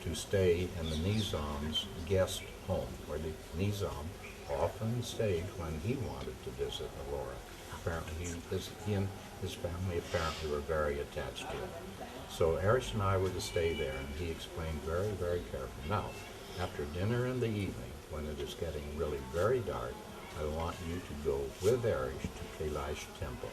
to stay in the Nizam's guest home, where the Nizam often stayed when he wanted to visit Ellora. Apparently he and his family apparently were very attached to it. So Arish and I were to stay there, and he explained very, very carefully. Now, after dinner in the evening, when it is getting really very dark, I want you to go with Arish to Kailash temple.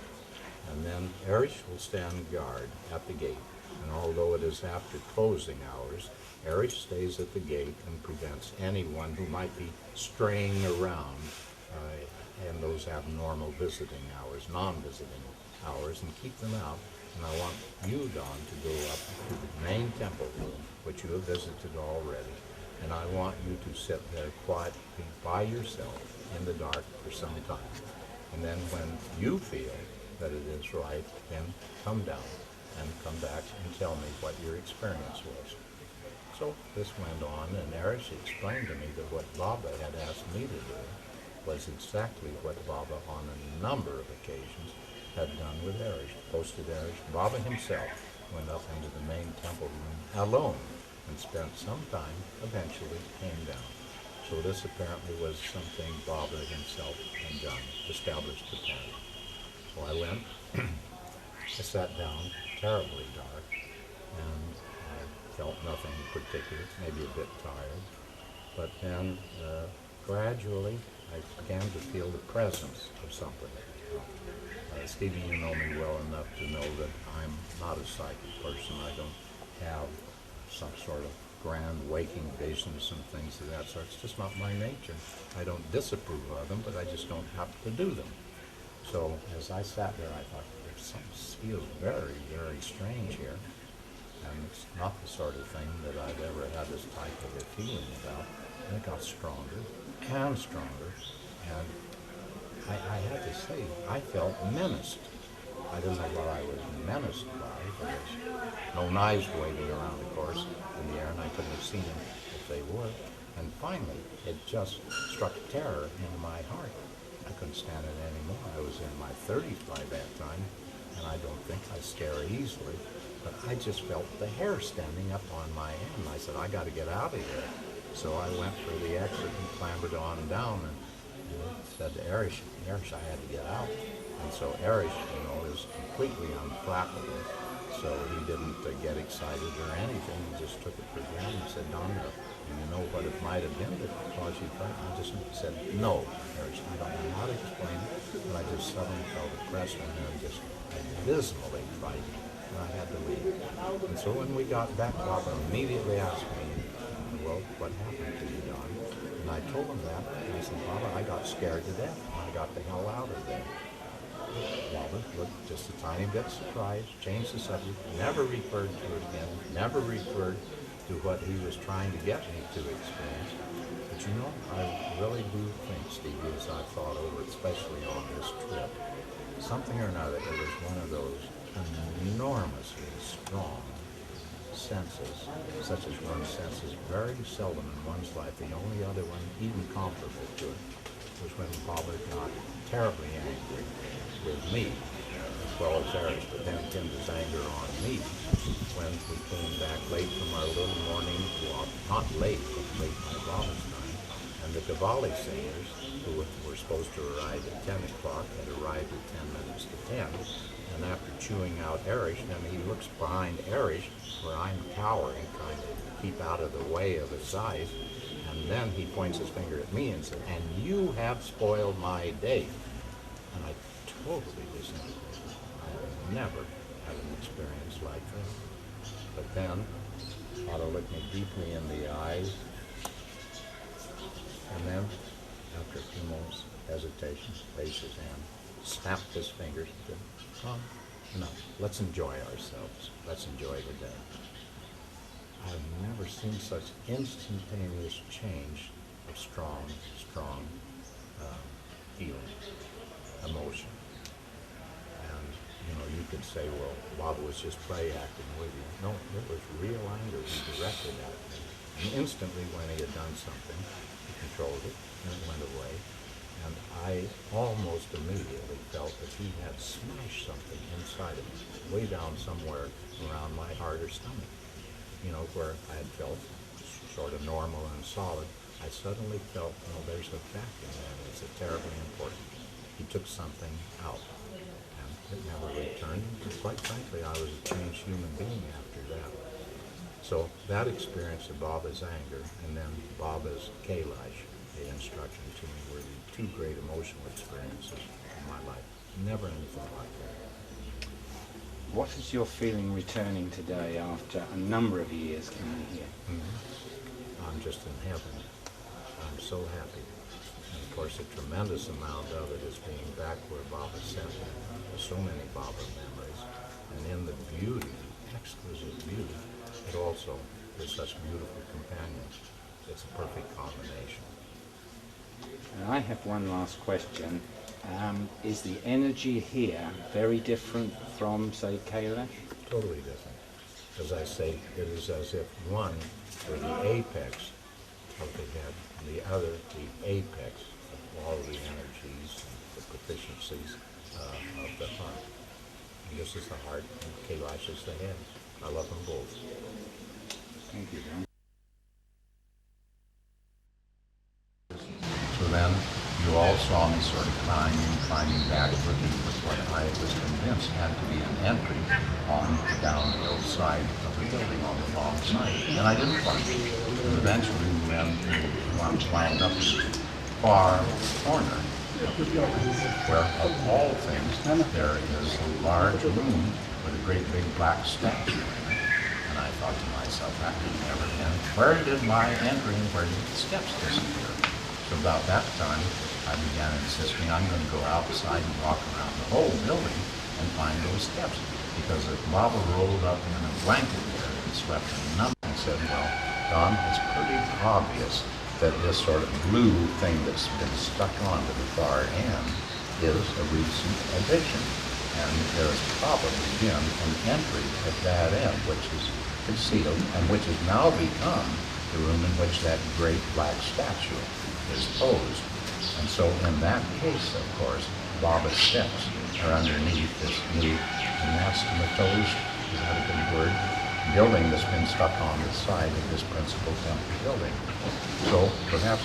And then Arish will stand guard at the gate, and although it is after closing hours, Arish stays at the gate and prevents anyone who might be straying around in those abnormal visiting hours, non-visiting hours, and keep them out. And I want you, Don, to go up to the main temple room, which you have visited already, and I want you to sit there quietly by yourself in the dark for some time. And then when you feel that it is right, then come down and come back and tell me what your experience was. So this went on, and Arish explained to me that what Baba had asked me to do was exactly what Baba on a number of occasions had done with Arish, posted Arish. Baba himself went up into the main temple room alone and spent some time, eventually came down. So this apparently was something Baba himself had done, established the pattern. So I went, I sat down, terribly dark, and I felt nothing particular, maybe a bit tired. But then gradually I began to feel the presence of something. Stevie, you know me well enough to know that I'm not a psychic person. I don't have some sort of grand waking visions and things of that sort. It's just not my nature. I don't disapprove of them, but I just don't happen to do them. So as I sat there, I thought, there's something feels very, very strange here. And it's not the sort of thing that I've ever had this type of a feeling about. And it got stronger and stronger. And I had to say, I felt menaced. I don't know what I was menaced by. There was no knives waving around, of course, in the air, and I couldn't have seen them if they were. And finally, it just struck terror into my heart. I couldn't stand it anymore. I was in my 30s by that time, and I don't think I scare easily. But I just felt the hair standing up on my head, and I said, I got to get out of here. So I went for the exit and clambered on down, and said to Arish, I had to get out. And so Arish, is completely unflappable. So he didn't get excited or anything. He just took it for granted and said, Don, you know what it might have been that caused you frightened? I just said, no, Arish, I don't know how to explain it, but I just suddenly felt oppressed and then just abysmally frightened, and I had to leave. And so when we got back, Baba immediately asked me, well, what happened to you, Don? And I told him that, and I said, Baba, I got scared to death, and I got the hell out of there. Baba looked just a tiny bit surprised, changed the subject, never referred to it again, never referred to what he was trying to get me to experience. But I really do think, Stevie, as I thought over it, especially on this trip, something or another, it was one of those enormously strong senses, such as one senses very seldom in one's life. The only other one even comparable to it was when Baba got terribly angry with me, as well as Arish, but then pinned his anger on me when we came back late from our little morning walk, not late, but late by Baba's time, and the Diwali singers, who were supposed to arrive at 10 o'clock, had arrived at 10 minutes to 10, and after chewing out Arish, then he looks behind Arish, where I'm cowering, trying to keep out of the way of his eyes, and then he points his finger at me and says, and you have spoiled my day. And I totally disintegrated. I have never had an experience like this. But then, Otto looked me deeply in the eyes, And then, after a few moments hesitation, raised his hand, snapped his fingers, and said, "Oh, no, let's enjoy ourselves. Let's enjoy the day." I've never seen such instantaneous change of strong feeling, emotion. And, you could say, well, Bob was just play acting with you. No, it was real anger he directed at me. And instantly, when he had done something, he controlled it, and it went away. And I almost immediately felt that he had smashed something inside of me, way down somewhere around my heart or stomach. Where I had felt sort of normal and solid, I suddenly felt, there's a vacuum there, and it's terribly important. He took something out, and it never returned. And quite frankly, I was a changed human being after that. So that experience of Baba's anger and then Baba's Kailash, the instruction to me, were the two great emotional experiences in my life. Never anything like that. What is your feeling returning today after a number of years coming here? I'm just in heaven. I'm so happy. And of course, a tremendous amount of it is being back where Baba sent me. There's so many Baba memories. And in the beauty, exquisite beauty, it also is such beautiful companions. It's a perfect combination. And I have one last question. Is the energy here very different from, say, Kailash? Totally different. As I say, it is as if one were the apex of the head, and the other the apex of all the energies and the proficiencies of the heart. And this is the heart, and Kailash is the head. I love them both. Thank you, John. So then, you all saw me sort of climbing back, looking for what I was convinced had to be an entry on the downhill side of the building on the wrong side. And I didn't find it. And eventually we wound up in the far corner of the building, where of all things, there is a large room with a great big black statue in it. And I thought to myself, that could never end. Where did my entry and where did the steps disappear? So about that time, I began insisting I'm going to go outside and walk around the whole building and find those steps. Because if Baba rolled up in a blanket there and slept in a number and said, well, Don, it's pretty obvious that this sort of blue thing that's been stuck onto the far end is a recent addition. And there has probably been an entry at that end which is concealed and which has now become the room in which that great black statue is posed. And so in that case, of course, Baba's steps are underneath this new anastomatosed, is that a good word, building that's been stuck on the side of this principal temple building. So perhaps...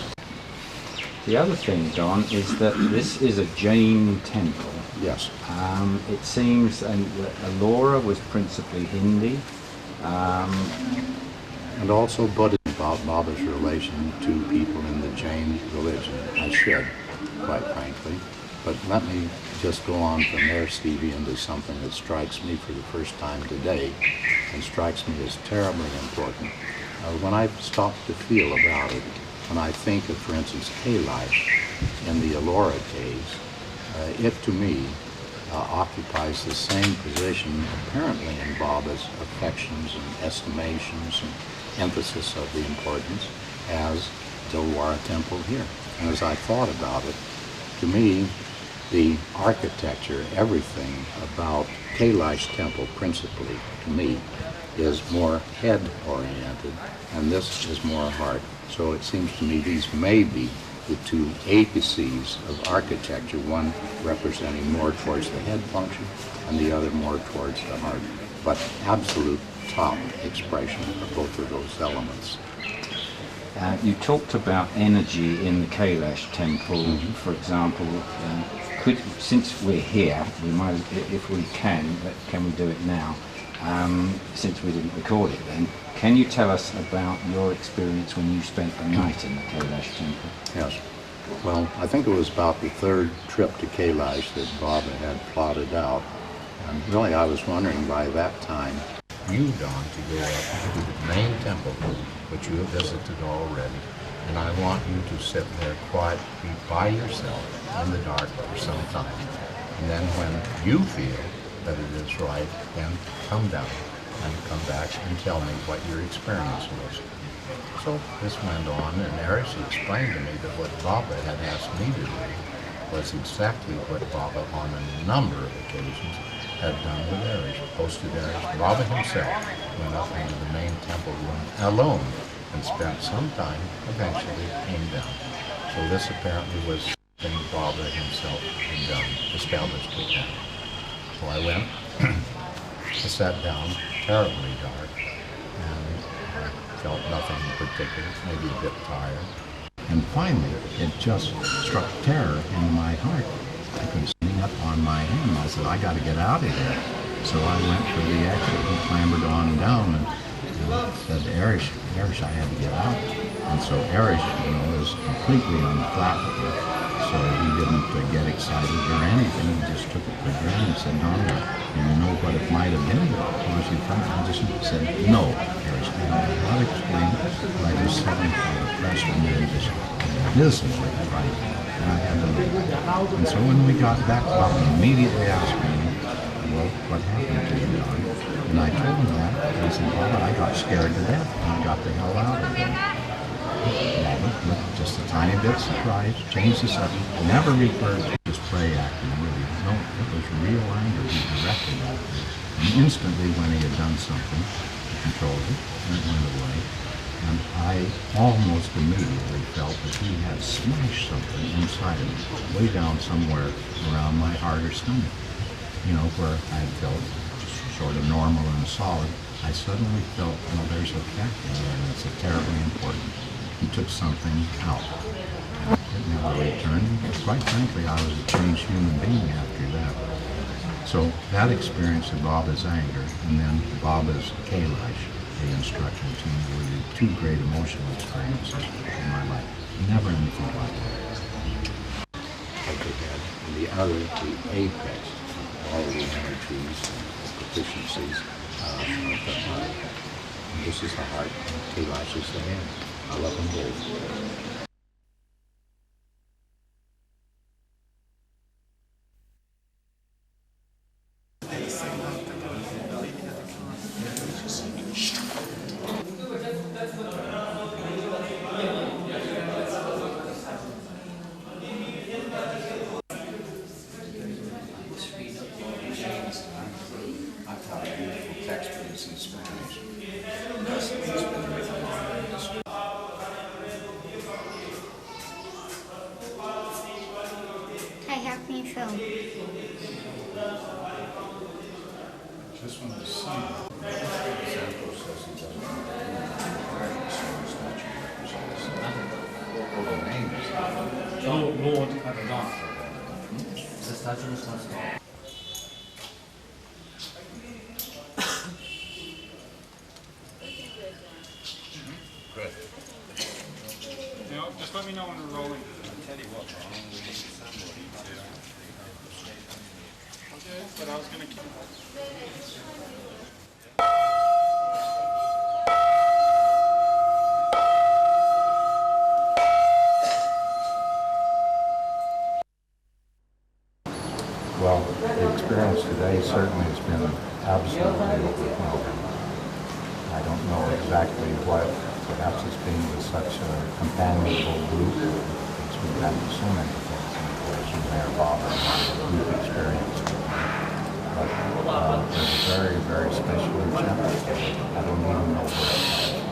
The other thing, Don, is that this is a Jain temple. Yes. It seems that Ellora was principally Hindi. And also Buddhism, about Baba's relation to people in the Jain religion. I should, quite frankly. But let me just go on from there, Stevie, into something that strikes me for the first time today and strikes me as terribly important. When I stop to feel about it, when I think of, for instance, Kailash in the Ellora caves, it to me occupies the same position apparently in Baba's affections and estimations and emphasis of the importance as the Ellora temple here. And as I thought about it, to me, the architecture, everything about Kailash temple principally, to me, is more head-oriented, and this is more heart. So it seems to me these may be the two apices of architecture, one representing more towards the head function and the other more towards the heart. But absolute top expression of both of those elements. You talked about energy in the Kailash temple, for example. Since we're here, we might, if we can we do it now? Since we didn't record it then, can you tell us about your experience when you spent the night in the Kailash temple? Yes. Well, I think it was about the third trip to Kailash that Baba had plotted out. And really, I was wondering by that time, you, Don, to go up to the main temple, which you have visited already, and I want you to sit there quietly by yourself in the dark for some time. And then when you feel that it is right, then come down and come back and tell me what your experience was. So this went on, and Erich explained to me that what Baba had asked me to do was exactly what Baba on a number of occasions had done with Erich, hosted Erich. Baba himself went up into the main temple room alone and spent some time, eventually came down. So this apparently was something Baba himself had done, established with him. So I went, I sat down, terribly dark, and I felt nothing in particular, maybe a bit tired. And finally, it just struck terror in my heart. I could sitting up on my hand. I said, I got to get out of here. So I went for the exit and clambered on down and said to Erich, I had to get out. And so Erich, was completely unflappable. So he didn't get excited or anything. He just took it for granted and said, no, you know what it might have been because you found it. I just said, no, Erich, I don't know how to explain it. But I just suddenly felt oppressed and then just, this is right. And I had to leave. And so when we got back, Bob immediately asked me, well, what happened to you, Don? And I told him that. And I said, Bob, I got scared to death. And I got the hell out of there. Bob, just a tiny bit surprised, changed the subject, never referred to his play acting, really. No, it was real anger he directed at me. And instantly, when he had done something, he controlled it, and it went away. And I almost immediately felt that he had smashed something inside of me, way down somewhere around my heart or stomach. Where I had felt sort of normal and solid, I suddenly felt, there's a fact in there, and it's terribly important. He took something out. And it never returned. Quite frankly, I was a changed human being after that. So that experience of Baba's anger, and then Baba's Kailash, the instruction team, were the two great emotional experiences in my life. Never anything like that. Of the head, and the other, the apex of all the energies and deficiencies of the heart. And this is the heart, and Kailash is the hand. I love them both. This one is seen. Santo says he doesn't know the statue represents. Well, the name is Lord Adonai. The statue is not. Good. Just let me know when we're rolling. I'll tell you what, we need somebody to. Okay, but I was going to keep. Well, the experience today certainly has been absolutely overwhelming. I don't know exactly what, perhaps it's being with such a companionable group, because we've had so many things in the course of Meherabad and group experience. But there's a very, very special chapter. I don't even know where it comes from.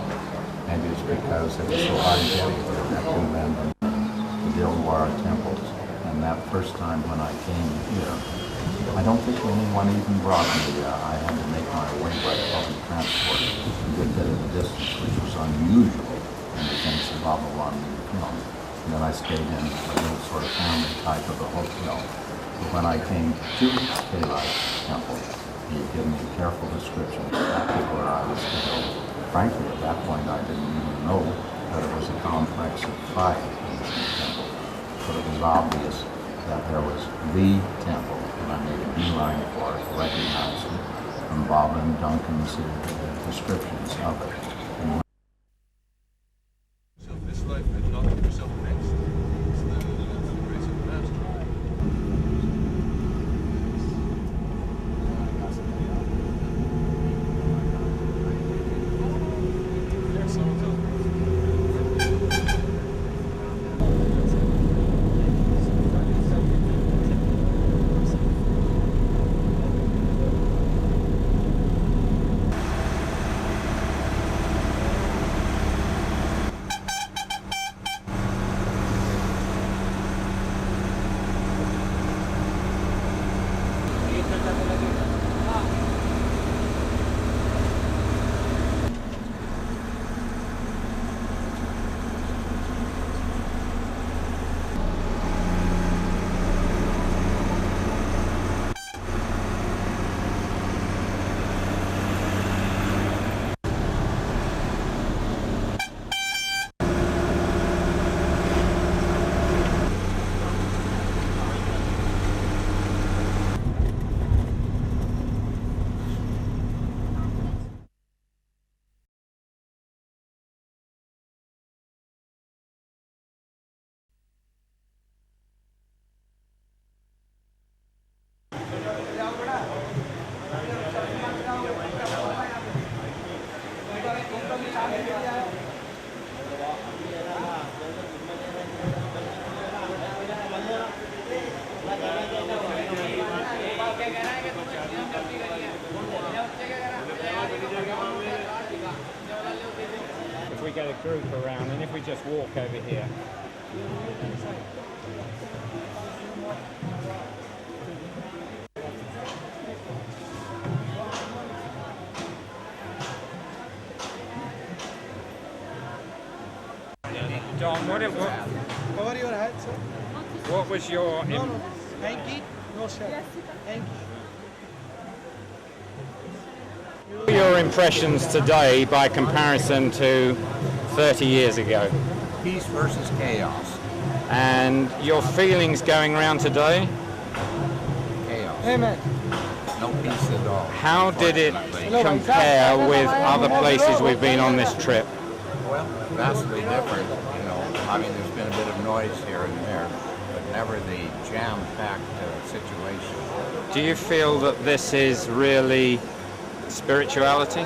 Maybe it's because it was so hard getting here, that to abandon the Ellora temples. And that first time when I came here, I don't think anyone even brought me. I had to make my way by public transport a good bit of a distance, which was unusual in the things that Baba wanted me to film. And then I stayed in a little sort of family type of a hotel. But when I came to Kailash temple, he gave me a careful description of exactly where I was to go. Frankly, at that point, I didn't even know that it was a complex of 5 ancient temples. But it was obvious that there was the temple, and I made a beeline for it, recognized it from Bob and Duncan's descriptions of it. And this life If we get a group around, and if we just walk over here. John, what Cover your head, sir. what was your Hanky? No, sir. Hanky. your impressions today by comparison to 30 years ago? Peace versus chaos. And your feelings going around today? Chaos. Amen. No peace at all. How did it compare with other places we've been on this trip? Well, vastly different. You know, I mean, there's been a bit of noise here and there, but never the jam-packed situation. Do you feel that this is really spirituality?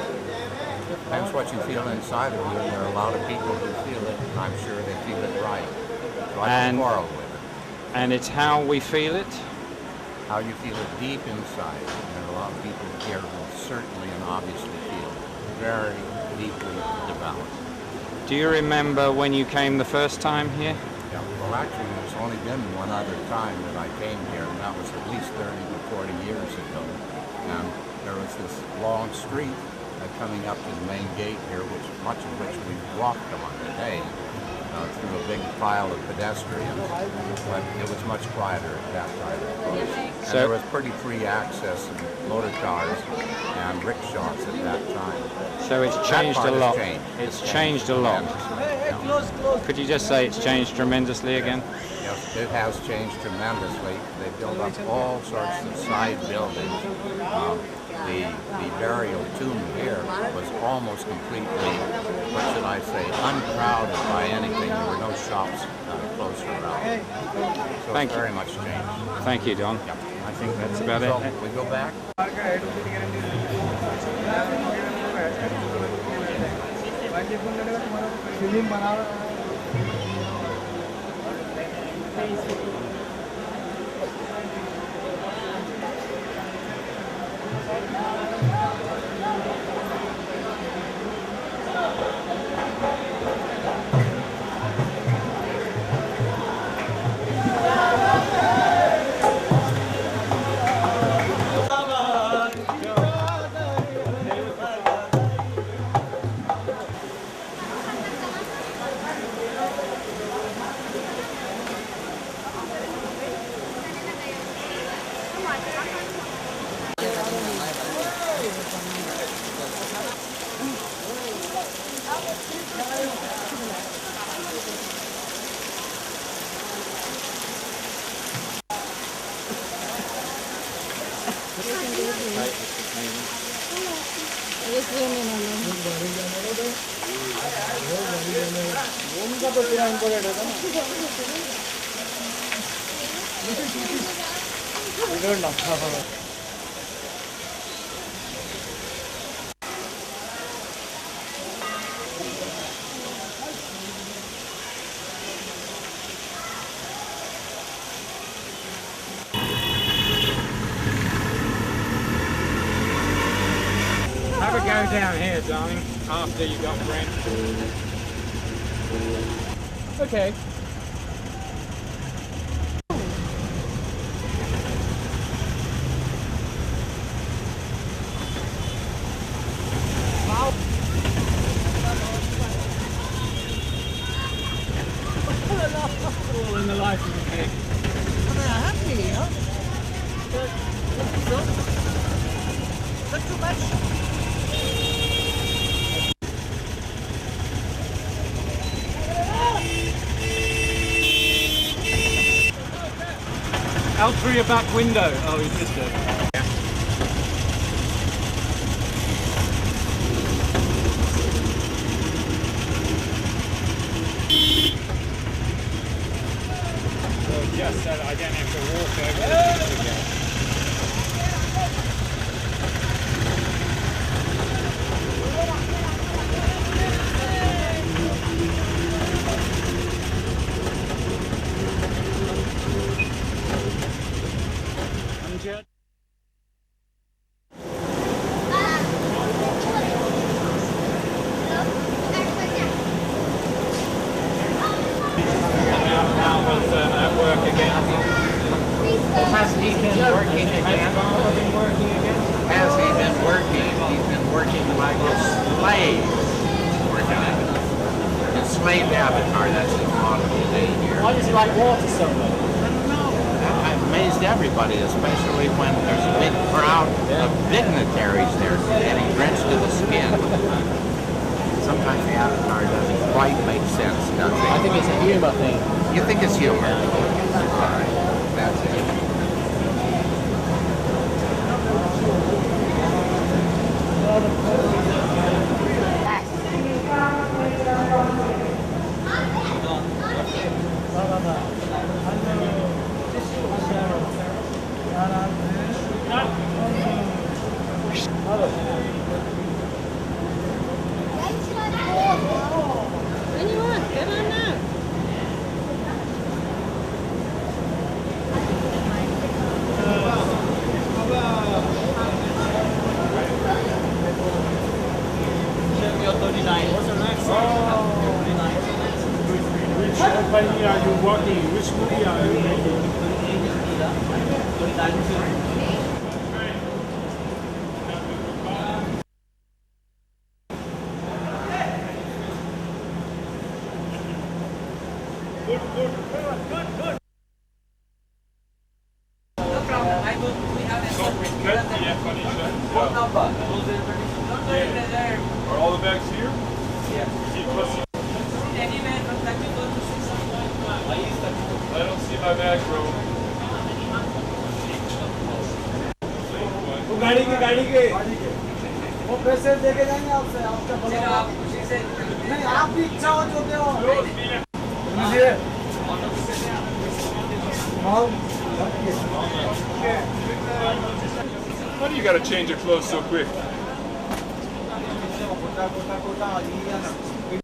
Depends what you feel inside of you, and there are a lot of people who feel it, and I'm sure they feel it right. So I And- don't quarrel with it. And it's how we feel it? How you feel it deep inside. And there are a lot of people here who certainly and obviously feel very deeply devout. Do you remember when you came the first time here? Yeah, well, actually, there's only been one other time that I came here, and that was at least 30 to 40 years ago. And there was this long street coming up to the main gate here, much of which we walked on today, through a big pile of pedestrians. But it was much quieter at that time, of course. And So- there was pretty free access of motor cars and rickshaws at that time. So it's That changed part a has lot. changed. It's changed a lot. Could you just say it's changed tremendously again? Yes, it has changed tremendously. They built up all sorts of side buildings. The burial tomb here was almost completely, what should I say, uncrowded by anything. There were no shops close around. So Thank it's you. very much changed. Thank you, Don. Yeah, I think That's about it. So we go back. Have a go down here, darling, after you got drenched. Okay. All in the life of a pig. Happy, huh? Not too much. Out through your back window. Oh, he's just a... So just so that I don't have to walk over the things again. Has he been working again? Has he been working? He's been working like a slave. A slave avatar, that's his model today here. Why does he like water so much? That amazed everybody, especially when there's a big crowd of dignitaries there getting drenched to the skin. Sometimes the avatar doesn't quite make sense, does it? I think it's a humor thing. You think it's humor? All right, that's it. Anyone, get on now. Which company are you working? Which movie are you making? No problem. I go. We have a What number? Are all the bags here? Yeah. Anywhere from 34 to 600. I don't see my bag, bro. गाड़ी के वो पैसे देके जाएंगे आपसे आपका चलो आप खुशी से नहीं आप भी इच्छा हो जो दे Why do you gotta change your clothes so quick?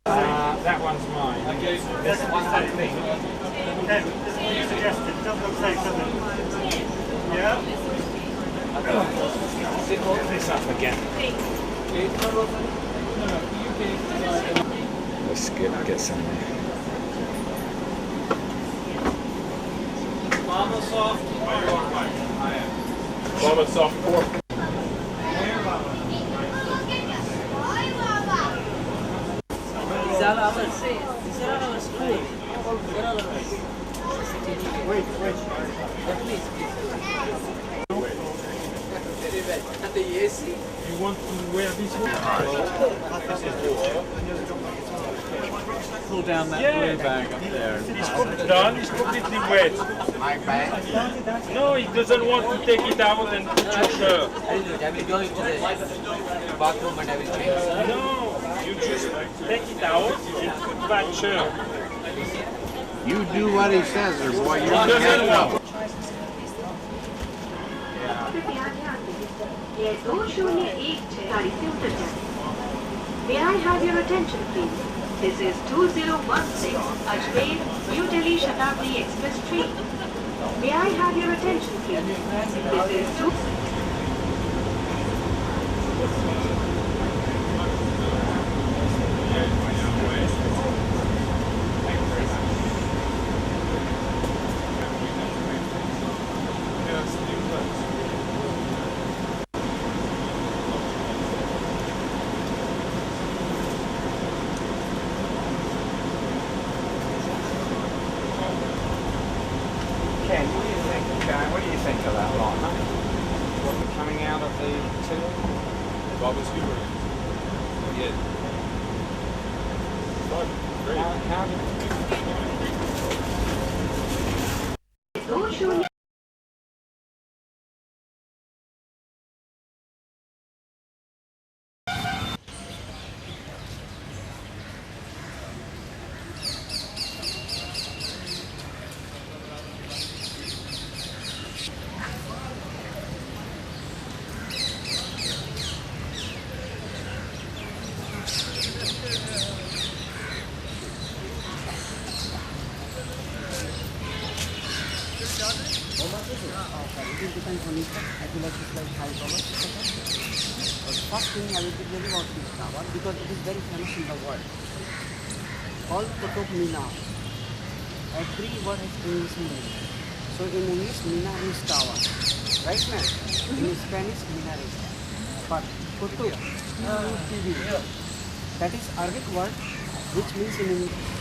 That one's mine. Okay. This one's something. Ken, this is what you suggested. Don't look like something. Yeah? Pick this up again. Let's get some. Mama soft. Mama soft pork. These are our these are our schools. These are all of us. Wait. Please. Very well. And the AC. You want to wear this one? Pull down that blue bag up there. Done, it's completely wet. My bag? No, he doesn't want to take it out and put your shirt. I will do it. I will go into the bathroom and I will change. No, you just take it out and put that shirt. You do what he says, or boy, you're He gonna doesn't get want. trouble. May I have your attention, please? This is 2016 Ajmer New Delhi Shatabdi Express train. May I have your attention, please? This is 2. Ken, what do you think, what do you think of that lot, huh? What, coming out of the till? Baba's humor. Yeah. Fun. Great. How It depends on it. I feel like it's like $5. But first thing I will be telling about this tower because it is very famous in the world. All Kutuk Minar. Every word has English meaning. So in English, minar is tower. Right, ma'am? In Spanish, minaret. But kutub, TV, that is Arabic word which means in English.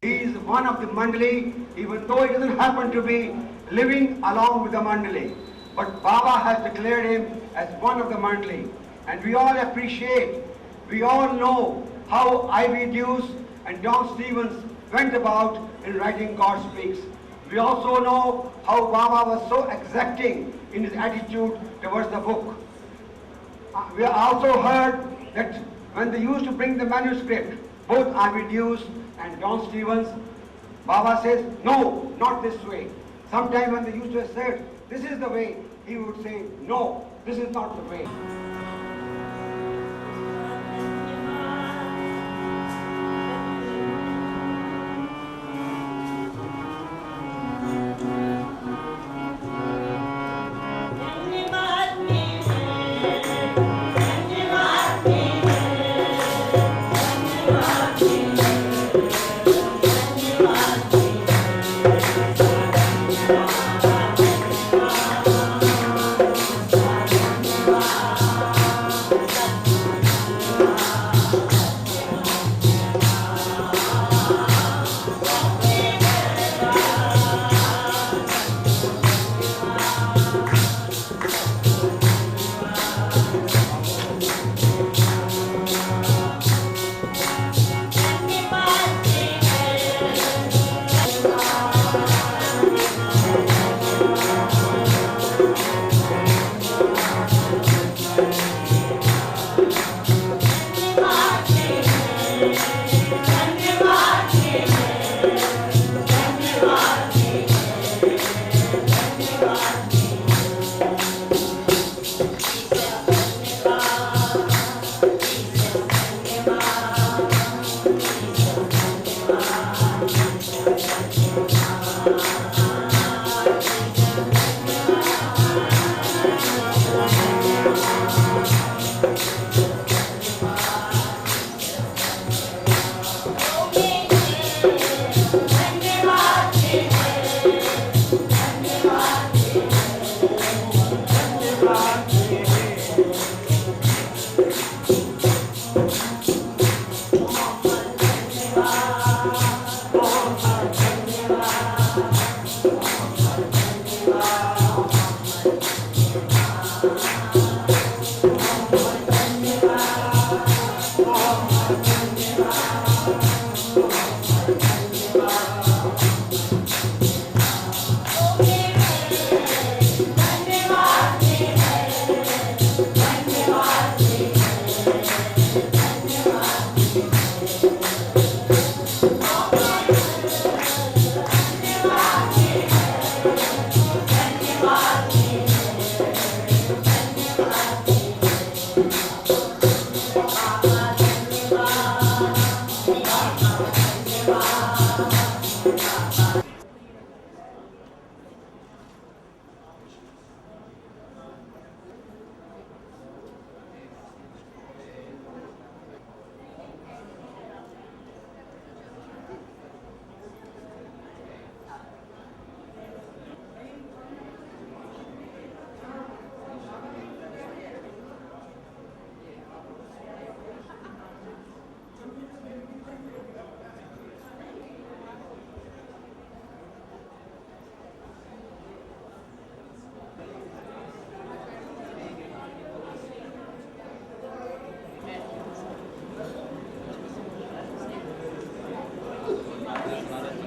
He is one of the mandali, even though he doesn't happen to be living along with the mandali. But Baba has declared him as one of the mandali. And we all appreciate, we all know how Ivy Deuce and John Stevens went about in writing God Speaks. We also know how Baba was so exacting in his attitude towards the book. We also heard that when they used to bring the manuscript, both Ivy Deuce and John Stevens, Baba says, no, not this way. Sometimes when they used to assert, this is the way, he would say, no, this is not the way. Maharaj